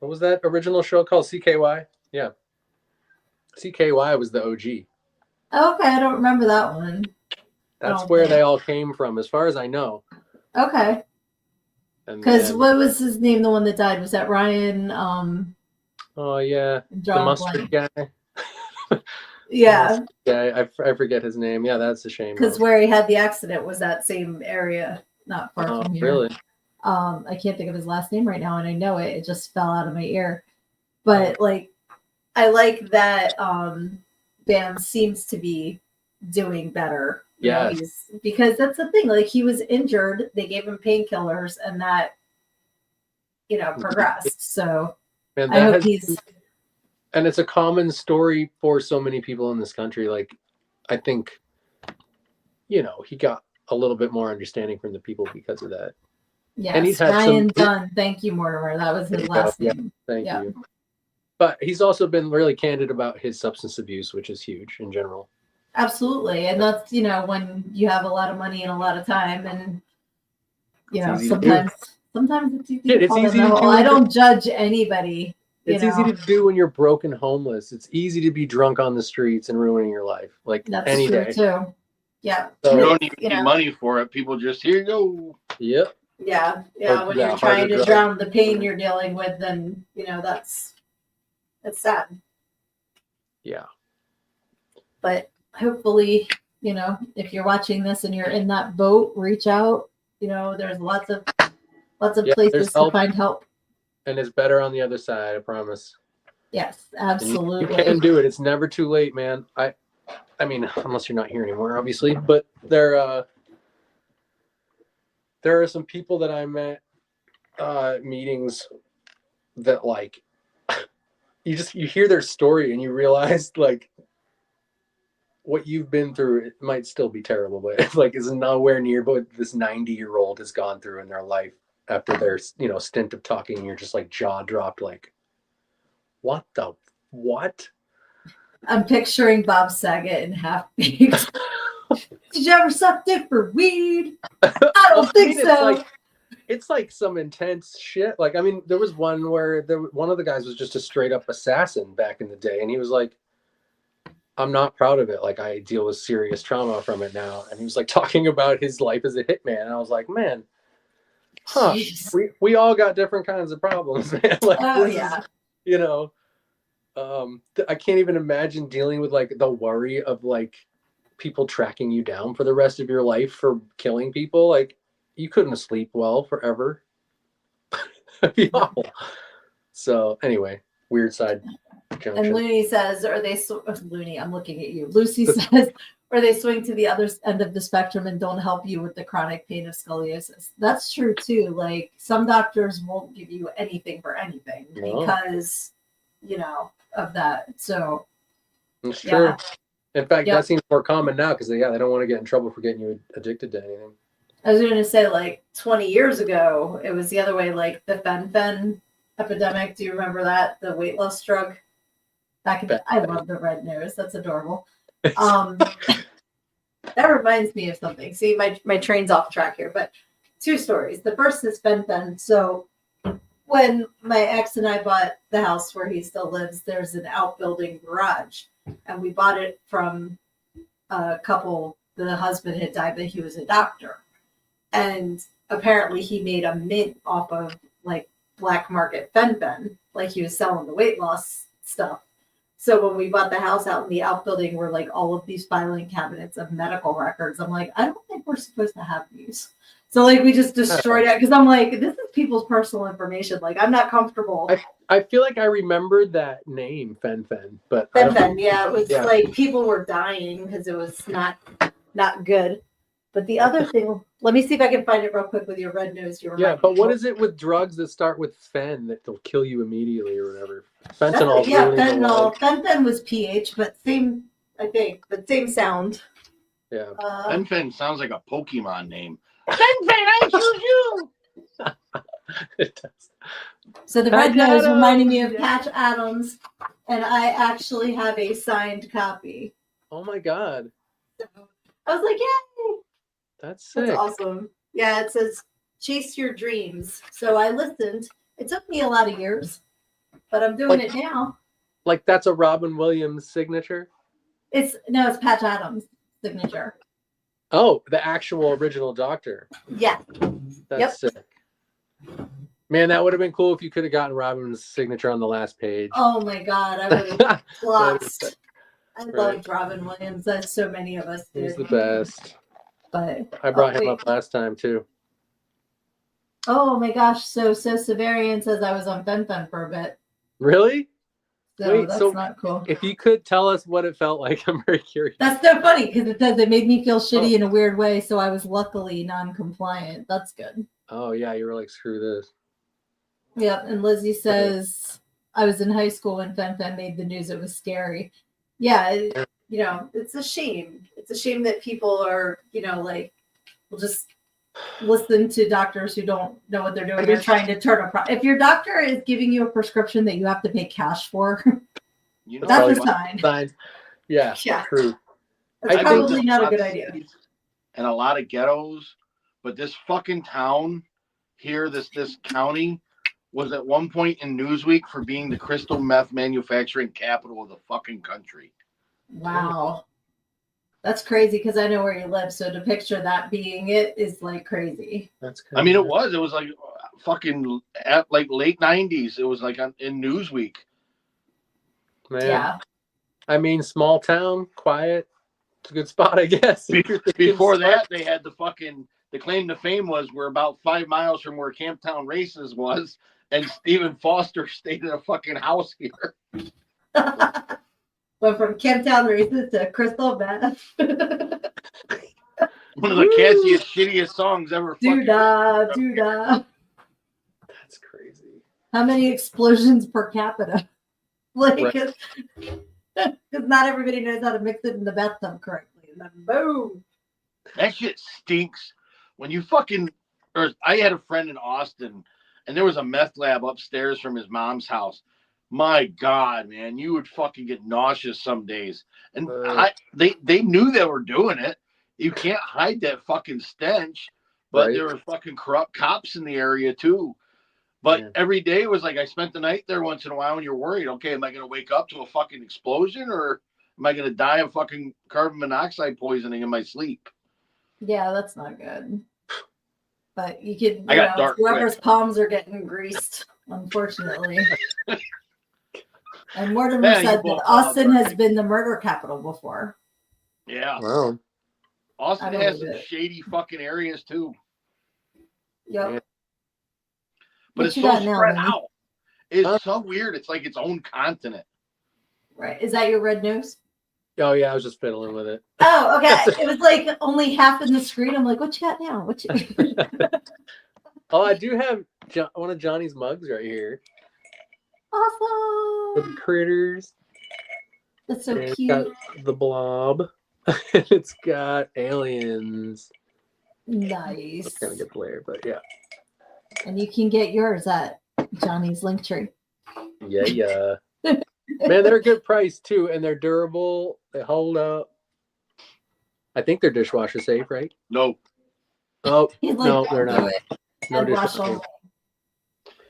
was that original show called? CKY? Yeah. CKY was the OG. Okay, I don't remember that one. That's where they all came from, as far as I know. Okay. Because what was his name? The one that died, was that Ryan? Oh yeah, the mustard guy. Yeah. Yeah, I forget his name. Yeah, that's a shame. Because where he had the accident was that same area, not far from here. Really? I can't think of his last name right now, and I know it. It just fell out of my ear. But like, I like that Bam seems to be doing better. Yeah. Because that's the thing. Like, he was injured. They gave him painkillers, and that, progressed. So I hope he's. And it's a common story for so many people in this country. Like, I think, he got a little bit more understanding from the people because of that. Yes, and he's had Ryan Dunn. Thank you, Mortimer. That was his last name. Thank you. But he's also been really candid about his substance abuse, which is huge in general. Absolutely. And that's, when you have a lot of money and a lot of time, and, sometimes it's easy to fall in the hole. I don't judge anybody. It's easy to do when you're broke and homeless. It's easy to be drunk on the streets and ruining your life. Like, that's any true day. too. Yeah. So you don't even need money for it. People just, here you go. Yep. Yeah. When you're trying to drown the pain you're dealing with, then, that's sad. Yeah. But hopefully, if you're watching this and you're in that boat, reach out. There's lots of places to find help. And it's better on the other side, I promise. Yes, absolutely. You can do it. It's never too late, man. I mean, unless you're not here anymore, obviously. But there are some people that I met meetings that, like, you hear their story and you realize, like, what you've been through, it might still be terrible, but like, is nowhere near what this 90-year-old has gone through in their life after their stint of talking. And you're just like jaw dropped, like, what? I'm picturing Bob Saget in Half Baked. Did you ever suck dick for weed? I don't think so. It's like some intense shit. Like, I mean, there was one where one of the guys was just a straight up assassin back in the day, and he was like, I'm not proud of it. Like, I deal with serious trauma from it now. And he was like talking about his life as a hitman. And I was like, man, we all got different kinds of problems, man. Like, I can't even imagine dealing with like the worry of like people tracking you down for the rest of your life for killing people. Like, you couldn't sleep well forever. That'd be awful. So anyway, weird side. And Looney says, Looney, I'm looking at you. Lucy says, or they swing to the other end of the spectrum and don't help you with the chronic pain of scoliosis. That's true too. Like, some doctors won't give you anything for anything because, of that. So it's true. In fact, that seems more common now because they don't want to get in trouble for getting you addicted to anything. I was going to say, like, 20 years ago, it was the other way, like the fen epidemic. Do you remember that? The weight loss drug? I love the red nose. That's adorable. That reminds me of something. See, my train's off track here, but 2 stories. The first is fen. So when my ex and I bought the house where he still lives, there's an outbuilding garage, and we bought it from a couple. The husband had died, but he was a doctor, and apparently he made a mint off of like black market fen, like he was selling the weight loss stuff. So when we bought the house out in the outbuilding were like all of these filing cabinets of medical records. I'm like, I don't think we're supposed to have these. So like we just destroyed it because I'm like, this is people's personal information. Like I'm not comfortable. I feel like I remembered that name, Fen, but I don't. Then yeah, it was like people were dying because it was not good. But the other thing, let me see if I can find it real quick with your red nose. Yeah, but what is it with drugs that start with fen that they'll kill you immediately or whatever? Fentanyl. Yeah, fentanyl. Fen was PH, but same, I think, but same sound. Yeah. Fen sounds like a Pokemon name. Fen, I choose you. It does. So the red nose reminded me of Patch Adams, and I actually have a signed copy. Oh my god. So I was like, yay! That's sick. That's awesome. Yeah, it says chase your dreams. So I listened. It took me a lot of years, but I'm doing it now. Like that's a Robin Williams signature? It's Patch Adams' signature. Oh, the actual original Doctor. Yeah. That's sick. Man, that would have been cool if you could have gotten Robin's signature on the last page. Oh my god, I would have lost. I loved Robin Williams, as so many of us did. He's the best. But I brought him up last time too. Oh my gosh, so Severian says I was on Fen for a bit. Really? So that's not cool. If you could tell us what it felt like, I'm very curious. That's so funny because it says it made me feel shitty in a weird way, so I was luckily non-compliant. That's good. Oh yeah, you were like, screw this. Yep, and Lizzie says I was in high school when Fen made the news. It was scary. Yeah, it's a shame. It's a shame that people are, will just listen to doctors who don't know what they're doing. They're trying to turn if your doctor is giving you a prescription that you have to pay cash for, that's a sign. Yeah, true. That's probably not a good idea. And a lot of ghettos, but this fucking town here, this county, was at one point in Newsweek for being the crystal meth manufacturing capital of the fucking country. Wow. That's crazy because I know where you live. So to picture that being it is like crazy. That's crazy. I mean, it was like fucking at like late 90s. It was like in Newsweek. Man. Yeah. I mean, small town, quiet. It's a good spot, I guess. Before that, they had the claim to fame was we're about 5 miles from where Camptown Races was. And Stephen Foster stayed in a fucking house here. Went from Camptown Races to Crystal Meth. One of the catchiest, shittiest songs ever. Doo-dah. That's crazy. How many explosions per capita? Like, because not everybody knows how to mix it in the bathtub correctly. And then boom. That shit stinks. When you I had a friend in Austin. And there was a meth lab upstairs from his mom's house. My God, man, you would fucking get nauseous some days. And they knew they were doing it. You can't hide that fucking stench. But there were fucking corrupt cops in the area too. But every day it was like I spent the night there once in a while and you're worried, okay, am I going to wake up to a fucking explosion or am I going to die of fucking carbon monoxide poisoning in my sleep? Yeah, that's not good. But you could, whoever's palms are getting greased, unfortunately. And Mortimer said that Austin has been the murder capital before. Yeah. Wow. Austin has some shady fucking areas too. Yep. Yeah. But it's so spread out. It's so weird. It's like its own continent. Right. Is that your red nose? Oh yeah, I was just fiddling with it. Oh, okay. It was like only half in the screen. I'm like, what you got now? What you? Oh, I do have one of Johnny's mugs right here. Awesome. With the critters. That's so cute. It's got the blob. It's got aliens. Nice. It's kind of get glare, but yeah. And you can get yours at Johnny's Linktree. Yeah. Man, they're a good price too, and they're durable. They hold up. I think they're dishwasher safe, right? No. Oh, no, they're not. No dishwasher.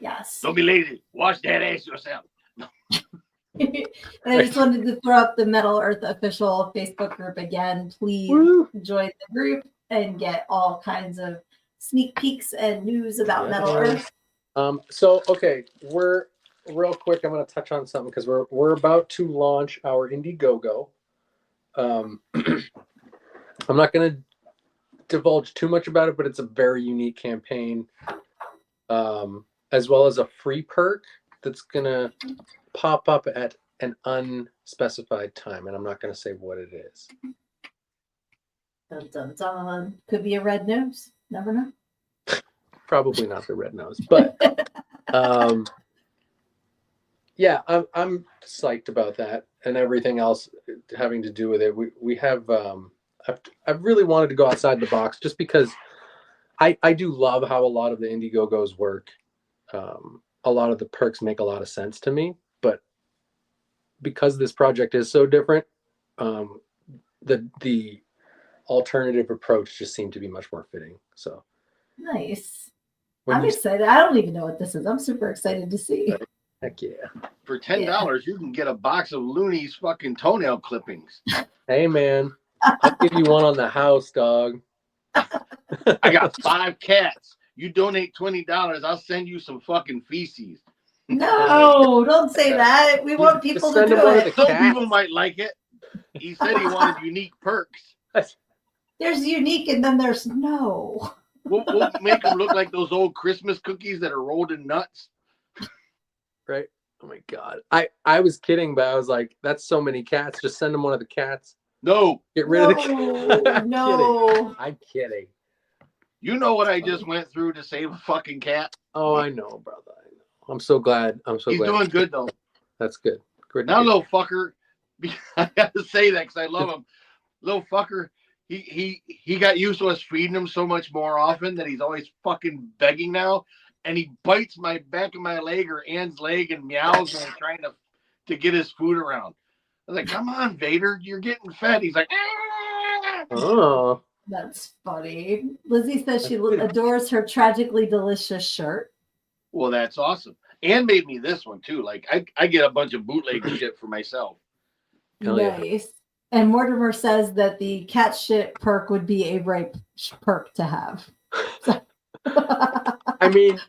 Yes. Don't be lazy. Wash that ass yourself. And I just wanted to throw up the METL ERTH official Facebook group again. Please join the group and get all kinds of sneak peeks and news about METL ERTH. So okay, we're real quick. I'm going to touch on something because we're about to launch our Indiegogo. I'm not going to divulge too much about it, but it's a very unique campaign, as well as a free perk that's gonna pop up at an unspecified time, and I'm not gonna say what it is. Dun, dun, dun. Could be a red nose. Never know. Probably not the red nose, but yeah, I'm psyched about that and everything else having to do with it. We have I've really wanted to go outside the box just because I do love how a lot of the Indiegogos work. A lot of the perks make a lot of sense to me, but because this project is so different, the alternative approach just seemed to be much more fitting. So nice. when I'm you excited. I don't even know what this is. I'm super excited to see. heck yeah. For $10, you can get a box of Looney's fucking toenail clippings. Hey man, I'll give you one on the house, dog. I got 5 cats. You donate $20, I'll send you some fucking feces. No, don't say that. We want people to send do them one of it. the Some cats. people might like it. He said he wanted unique perks. There's unique and then there's no. We'll make them look like those old Christmas cookies that are rolled in nuts. Right? Oh my god. I was kidding, but I was like, that's so many cats. Just send them one of the cats. No. Get rid of the cat. No. I'm kidding. You know what I just went through to save a fucking cat? Oh, I know, brother. I know. I'm so glad. He's doing good though. That's good. Good. Now, little fucker, I got to say that because I love him. Little fucker, he got used to us feeding him so much more often that he's always fucking begging now, and he bites my back of my leg or Ann's leg and meows when I'm trying to get his food around. I was like, "Come on, Vader, you're getting fed." He's like, "Ah." Oh. That's funny. Lizzie says she adores her tragically delicious shirt. Well, that's awesome. Ann made me this one too. Like I get a bunch of bootleg shit for myself. Hell yeah. Nice. And Mortimer says that the cat shit perk would be a ripe perk to have. I mean,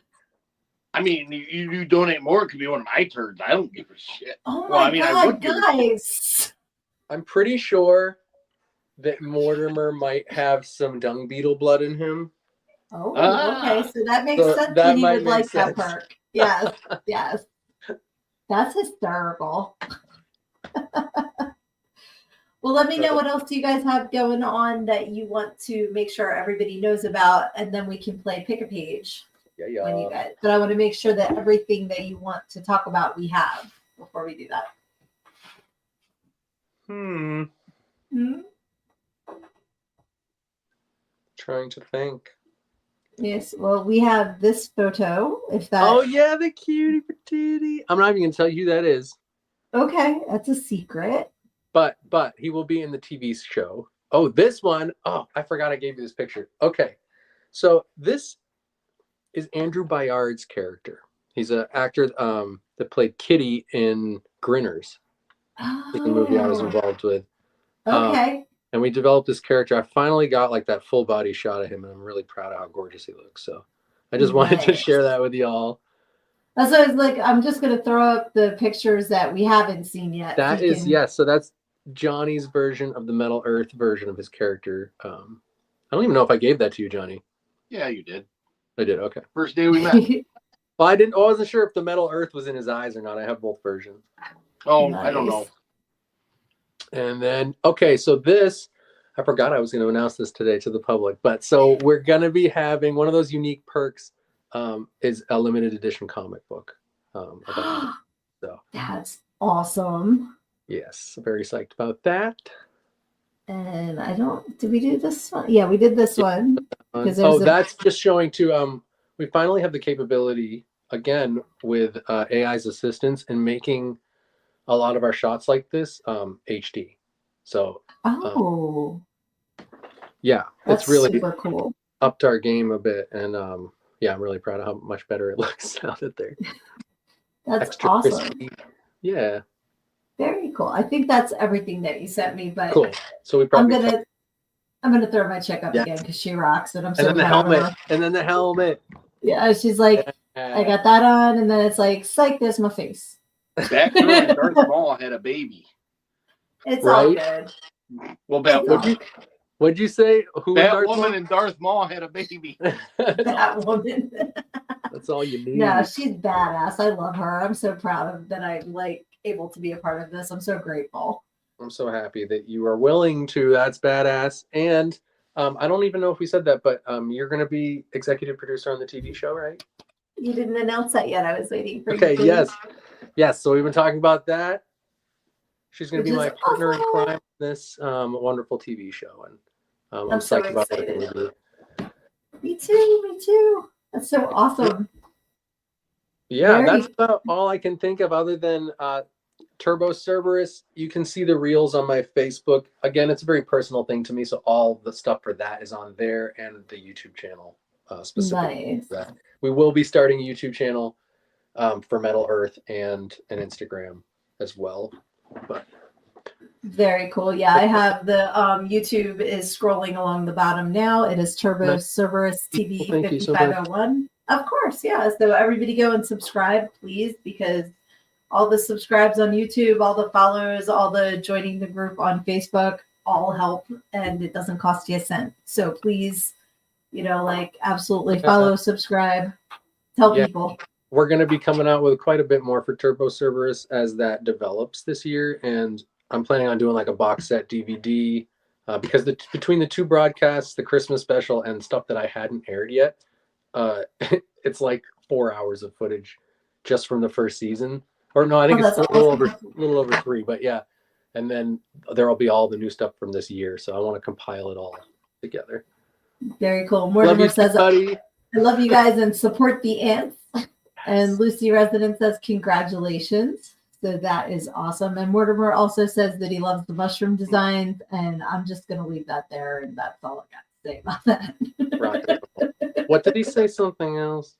you donate more, it could be one of my turds. I don't give a shit. Oh Well, my I mean, I god, would give a guys. I'm pretty sure that Mortimer might have some dung beetle blood in him. Oh, Ah. okay. So that makes So sense that that he might would make like sense. that perk. Yes, yes. That's hysterical. Well, let me know what else you guys have going on that you want to make sure everybody knows about, and then we can play Pick a Page Yeah, when you guys. But I want to make sure that everything that you want to talk about, we have before we do that. Hmm. Trying to think. Yes. Well, we have this photo. If that. Oh yeah, the cutie patootie. I'm not even gonna tell you who that is. Okay, that's a secret. But he will be in the TV show. Oh, this one. Oh, I forgot I gave you this picture. Okay. So this is Andrew Bayard's character. He's an actor that played Kitty in Grinners, the movie I was involved with. Okay. And we developed this character. I finally got like that full body shot of him, and I'm really proud of how gorgeous he looks. So I just wanted to share that with y'all. That's what I was like. I'm just gonna throw up the pictures that we haven't seen yet. That is yes. So that's Johnny's version of the Metal Earth version of his character. I don't even know if I gave that to you, Johnny. Yeah, you did. I did. Okay. First day we met. Well, I wasn't sure if the Metal Earth was in his eyes or not. I have both versions. Oh, Nice. I don't know. And then okay, so this I forgot I was going to announce this today to the public, but so we're going to be having one of those unique perks. Is a limited edition comic book. So that's awesome. Yes, very psyched about that. And did we do this one? Yeah, we did this one. That's just showing to we finally have the capability again with AI's assistance in making a lot of our shots like this HD. So yeah, that's it's really super cool. Upped our game a bit, and yeah, I'm really proud of how much better it looks now that they're that's extra awesome. crispy. Yeah, very cool. I think that's everything that you sent me, but cool. So we probably I'm gonna throw my chick up again because she rocks, and I'm so and then the proud helmet, of her. and then the helmet. Yeah, she's like, I got that on, and then it's like, psych, there's my face. That girl in Darth Maul had a baby. It's all good. Well, Beth, What'd you say? Who in That Darth woman Maul? in Darth Maul had a baby. That woman. That's all you need. Yeah, she's badass. I love her. I'm so proud of that I'm like able to be a part of this. I'm so grateful. I'm so happy that you are willing to. That's badass. And I don't even know if we said that, but you're going to be executive producer on the TV show, right? You didn't announce that yet. I was waiting for Okay, you. yes. Yes, so we've been talking about that. She's going to Which be my is partner in awesome. crime in this wonderful TV show. And I'm so psyched about excited. everything we do. Me too. Me too. That's so awesome. Yeah, that's about all I can think of other than Turbo Cerberus. You can see the reels on my Facebook. Again, it's a very personal thing to me, so all the stuff for that is on there and the YouTube channel specifically. Nice. That. We will be starting a YouTube channel for Metal Earth and an Instagram as well. But very cool. Yeah, I have the YouTube is scrolling along the bottom now. It is Turbo Cerberus TV 5501. Of course, yeah. So everybody go and subscribe, please, because all the subscribes on YouTube, all the follows, all the joining the group on Facebook, all help, and it doesn't cost you a cent. So please, absolutely follow, subscribe, tell people. We're going to be coming out with quite a bit more for Turbo Cerberus as that develops this year, and I'm planning on doing like a box set DVD because between the two broadcasts, the Christmas special and stuff that I hadn't aired yet, it's like 4 hours of footage just from the first season. Or no, I think it's a little over 3, but yeah. And then there will be all the new stuff from this year, so I want to compile it all together. Very cool. Mortimer says, buddy. I love you guys and support the ants. And Lucy Resident says, congratulations. So that is awesome. And Mortimer also says that he loves the mushroom designs, and I'm just going to leave that there, and that's all I got to say about that. What did he say? Something else?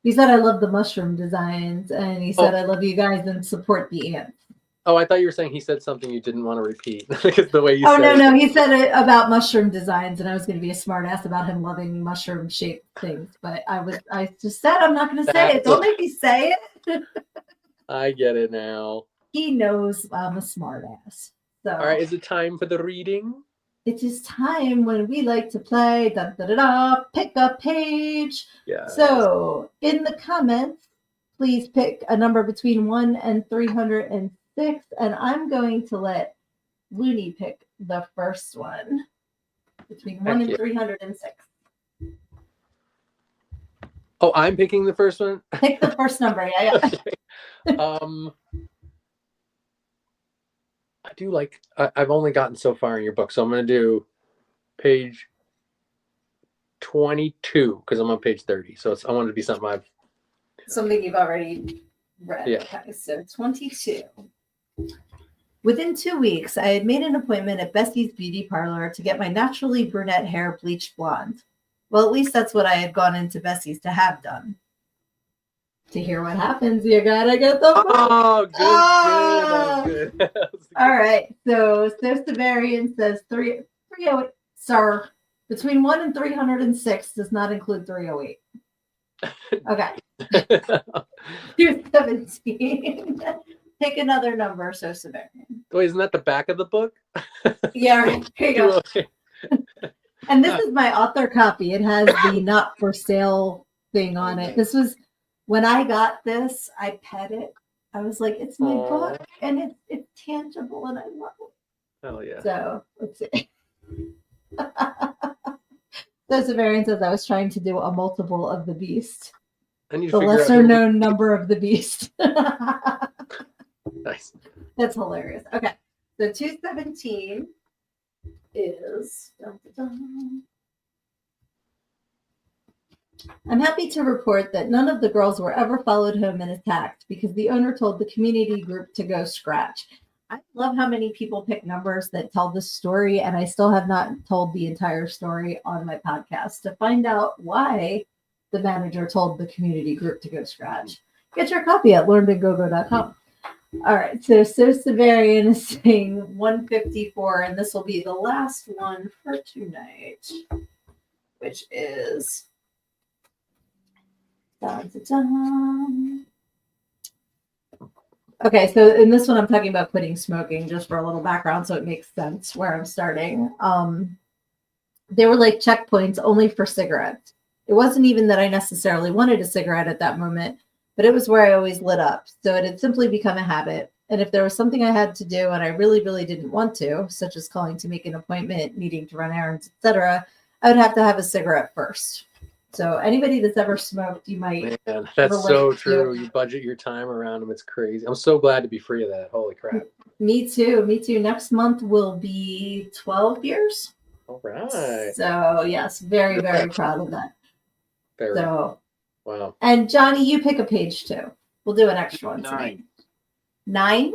He said, I love the mushroom designs, and he said, I love you guys and support the ants. Oh, I thought you were saying he said something you didn't want to repeat. Because the way you said no. He said it about mushroom designs, and I was going to be a smart ass about him loving mushroom-shaped things. But I just said I'm not going to say it. Don't make me say it. I get it now. He knows I'm a smart ass. So, all right, is it time for the reading? It is time when we like to play pick a page. Yeah. So in the comments, please pick a number between 1 and 306, and I'm going to let Looney pick the first one between 1 and 306. Oh, I'm picking the first one? Pick the first number, yeah. Okay. I do like, I've only gotten so far in your book, so I'm going to do page 22 because I'm on page 30. So I want it to be something you've already read. Yeah. Okay, so 22. Within 2 weeks, I had made an appointment at Bessie's Beauty Parlor to get my naturally brunette hair bleached blonde. Well, at least that's what I had gone into Bessie's to have done. To hear what happens, you gotta get the book. Oh, good. All right. So Severian says 308. Sir, between 1 and 306 does not include 308. Okay. 217. Pick another number, so Severian. Wait, isn't that the back of the book? Yeah, right. Here you go. And this is my author copy. It has the not for sale thing on it. This was when I got this, I pet it. I was like, it's my book and it's tangible and I love it. Hell yeah. So let's see. So Severian says I was trying to do a multiple of the beast. The lesser known number of the beast. Nice. That's hilarious. Okay. So 217 is I'm happy to report that none of the girls were ever followed home and attacked because the owner told the community group to go scratch. I love how many people pick numbers that tell this story, and I still have not told the entire story on my podcast. To find out why the manager told the community group to go scratch, get your copy at learnedandgogo.com. All right, so Severian is saying 154, and this will be the last one for tonight, which is okay, so in this one I'm talking about quitting smoking, just for a little background so it makes sense where I'm starting. they were like checkpoints only for cigarettes. It wasn't even that I necessarily wanted a cigarette at that moment, but it was where I always lit up. So it had simply become a habit. And if there was something I had to do and I really, really didn't want to, such as calling to make an appointment, needing to run errands, etc., I would have to have a cigarette first. So anybody that's ever smoked, you might Man, that's so relate true. to. You budget your time around them. It's crazy. I'm so glad to be free of that. Holy crap. Me too. Me too. Next month will be 12 years. All right. So yes, very, very proud of that. Very. So, Wow. and Johnny, you pick a page too. We'll do an extra one tonight. 9?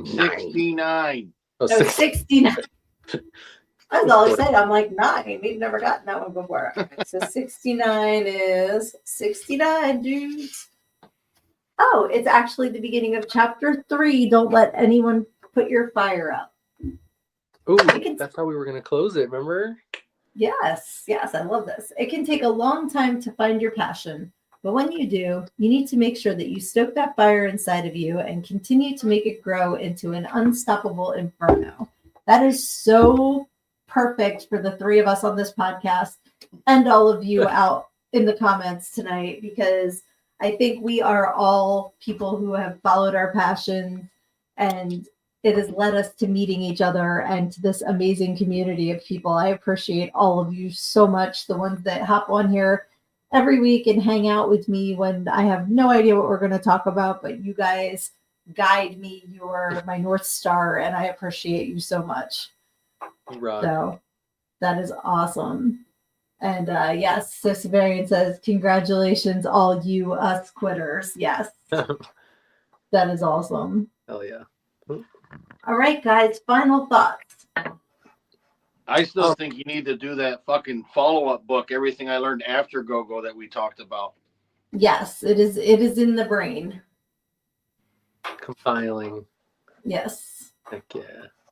69. Oh, No, 60. 69. That's all I said. I'm like 9. We've never gotten that one before. So 69 is 69, dudes. Oh, it's actually the beginning of chapter 3. Don't let anyone put your fire out. Ooh, that's how we were going to close it, remember? Yes, I love this. It can take a long time to find your passion, but when you do, you need to make sure that you stoke that fire inside of you and continue to make it grow into an unstoppable inferno. That is so perfect for the 3 of us on this podcast and all of you out in the comments tonight, because I think we are all people who have followed our passions, and it has led us to meeting each other and to this amazing community of people. I appreciate all of you so much, the ones that hop on here every week and hang out with me when I have no idea what we're going to talk about, but you guys guide me. You're my North Star, and I appreciate you so much. Rock. So that is awesome. And yes, Sis Varian says, congratulations, all you us quitters. Yes. That is awesome. Hell yeah. All right, guys, final thoughts. I still think you need to do that fucking follow-up book, Everything I Learned After Go-Go, that we talked about. Yes, it is in the brain. Compiling. Yes. Heck yeah.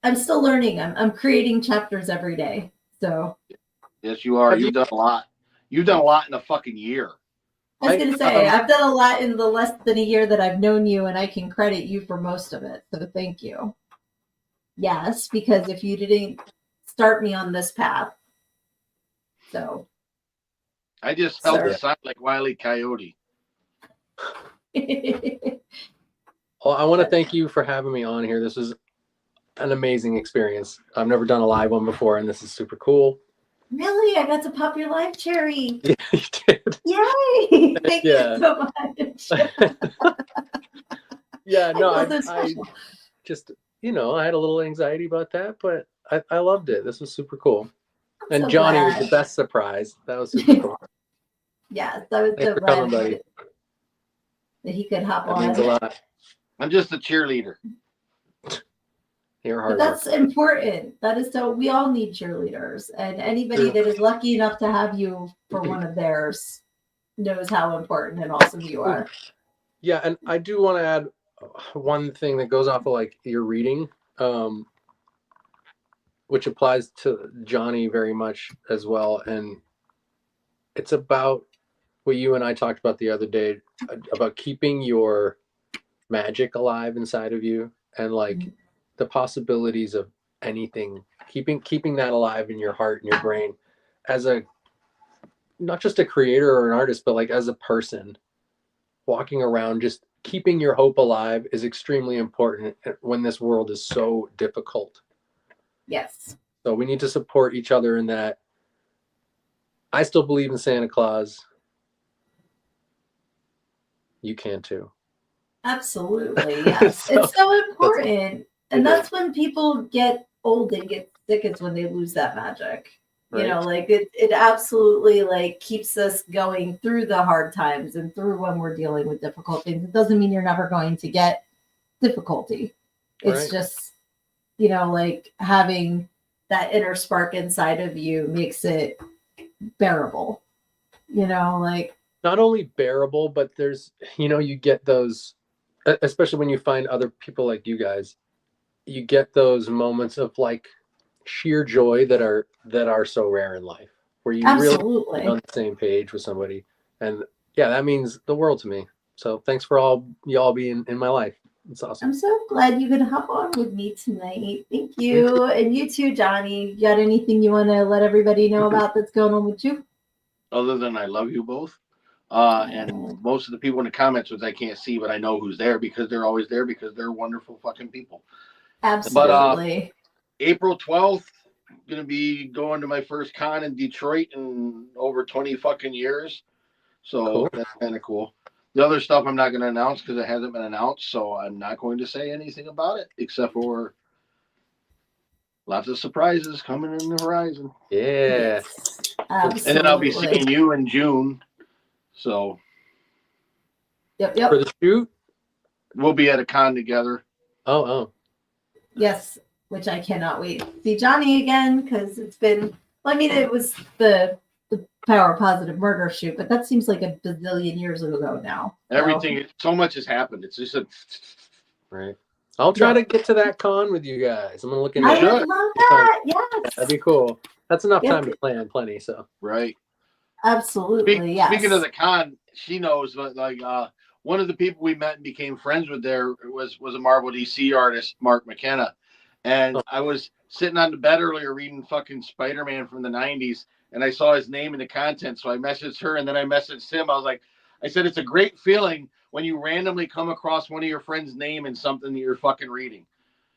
I'm still learning. I'm creating chapters every day. So Yes, you are. You've done a lot. You've done a lot in a fucking year. I was going to say, I've done a lot in the less than a year that I've known you, and I can credit you for most of it. So thank you. Yes, because if you didn't start me on this path. So. I just held the sign like Wile E. Coyote. Well, I want to thank you for having me on here. This was an amazing experience. I've never done a live one before, and this is super cool. Really? I got to pop your live cherry. Yeah, you did. Yay! Thank you so much. Yeah, no, I just, I had a little anxiety about that, but I loved it. This was super cool. And so Johnny was the best surprise. That was super cool. Yes, I was so glad that he could hop on. That means a lot. I'm just a cheerleader. You're hard. But that's important. That is so. We all need cheerleaders, and anybody that is lucky enough to have you for one of theirs knows how important and awesome you are. Yeah, and I do want to add one thing that goes off of like your reading, which applies to Johnny very much as well, and it's about what you and I talked about the other day about keeping your magic alive inside of you, and like the possibilities of anything, keeping that alive in your heart and your brain as a, not just a creator or an artist, but like as a person walking around, just keeping your hope alive is extremely important when this world is so difficult. Yes. So we need to support each other in that. I still believe in Santa Claus. You can too. Absolutely. Yes. It's so important. And that's when people get old and get sick, is when they lose that magic. Right. You know, like it absolutely like keeps us going through the hard times and through when we're dealing with difficult things. It doesn't mean you're never going to get difficulty. It's just, like having that inner spark inside of you makes it bearable. Like not only bearable, but there's, you get those, especially when you find other people like you guys, you get those moments of like sheer joy that are so rare in life, where you really get on the same page with somebody. And yeah, that means the world to me. So thanks for all y'all being in my life. It's awesome. I'm so glad you could hop on with me tonight. Thank you. And you too, Johnny. You got anything you want to let everybody know about that's going on with you? Other than I love you both. And most of the people in the comments, which I can't see, but I know who's there because they're always there because they're wonderful fucking people. Absolutely. But April 12th, I'm going to be going to my first con in Detroit in over 20 fucking years. So Cool. That's kind of cool. The other stuff I'm not going to announce because it hasn't been announced. So I'm not going to say anything about it except for lots of surprises coming in the horizon. Yeah. Absolutely. And then I'll be seeing you in June. So Yep. For the shoot? we'll be at a con together. Oh. Yes, which I cannot wait to see Johnny again because it's been, well, I mean, it was the Power Positive Murder shoot, but that seems like a bazillion years ago now. Everything, so much has happened. It's just Right. I'll try to get to that con with you guys. I'm gonna look into I it. would love that. Yes. That'd be cool. That's enough Yep. time to plan plenty. So right. Absolutely. Yes. Speaking of the con, she knows, but like one of the people we met and became friends with there was a Marvel DC artist, Mark McKenna. And I was sitting on the bed earlier reading fucking Spider-Man from the 90s, and I saw his name in the content. So I messaged her, and then I messaged him. I said, it's a great feeling when you randomly come across one of your friends' name in something that you're fucking reading.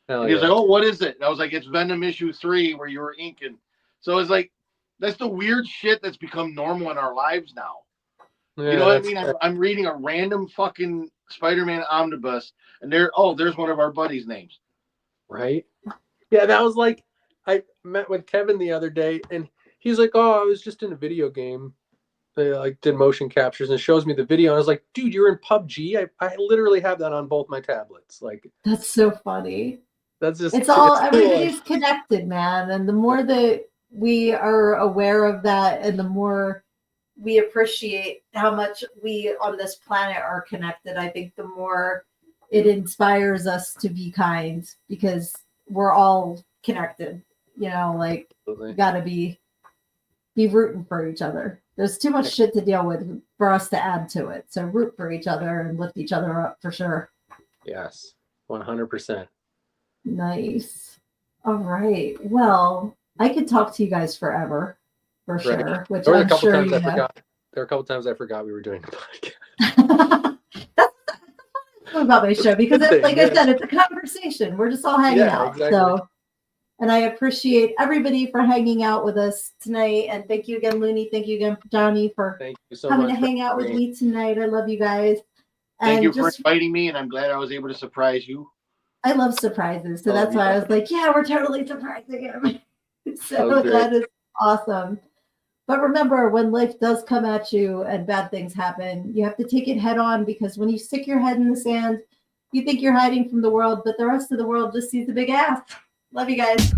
Hell And he was yeah. like, oh, what is it? And I was like, it's Venom issue 3 where you were inking. So it's like, that's the weird shit that's become normal in our lives now. Yeah, You know what I mean? I'm reading a random fucking Spider-Man omnibus, and there's one of our buddies' names. Right? Yeah, that was like, I met with Kevin the other day, and he's like, oh, I was just in a video game. They like did motion captures and shows me the video. And I was like, dude, you're in PUBG? I literally have that on both my tablets. Like, That's so funny. that's just, It's all, cool. everybody's connected, man. And the more that we are aware of that and the more we appreciate how much we on this planet are connected, I think the more it inspires us to be kind because we're all connected. You know, like Absolutely. you gotta be rooting for each other. There's too much shit to deal with for us to add to it. So root for each other and lift each other up for sure. Yes, 100%. Nice. All right. Well, I could talk to you guys forever, for sure. Which There were a I'm couple sure times you I know. forgot. There were a couple times I forgot we were doing the podcast. That's what about my show because, Good thing, like yeah. I said, it's a conversation. We're just all hanging out. Exactly. So, and I appreciate everybody for hanging out with us tonight. And thank you again, Looney. Thank you again, Johnny, for Thank you so coming much to hang out with me tonight. I love you guys. Thank And you for inviting me, and I'm glad I was able to surprise you. I love surprises, so that's why I was like, yeah, we're totally surprising him. So that is awesome. But remember, when life does come at you and bad things happen, you have to take it head on because when you stick your head in the sand, you think you're hiding from the world, but the rest of the world just sees the big ass. Love you guys.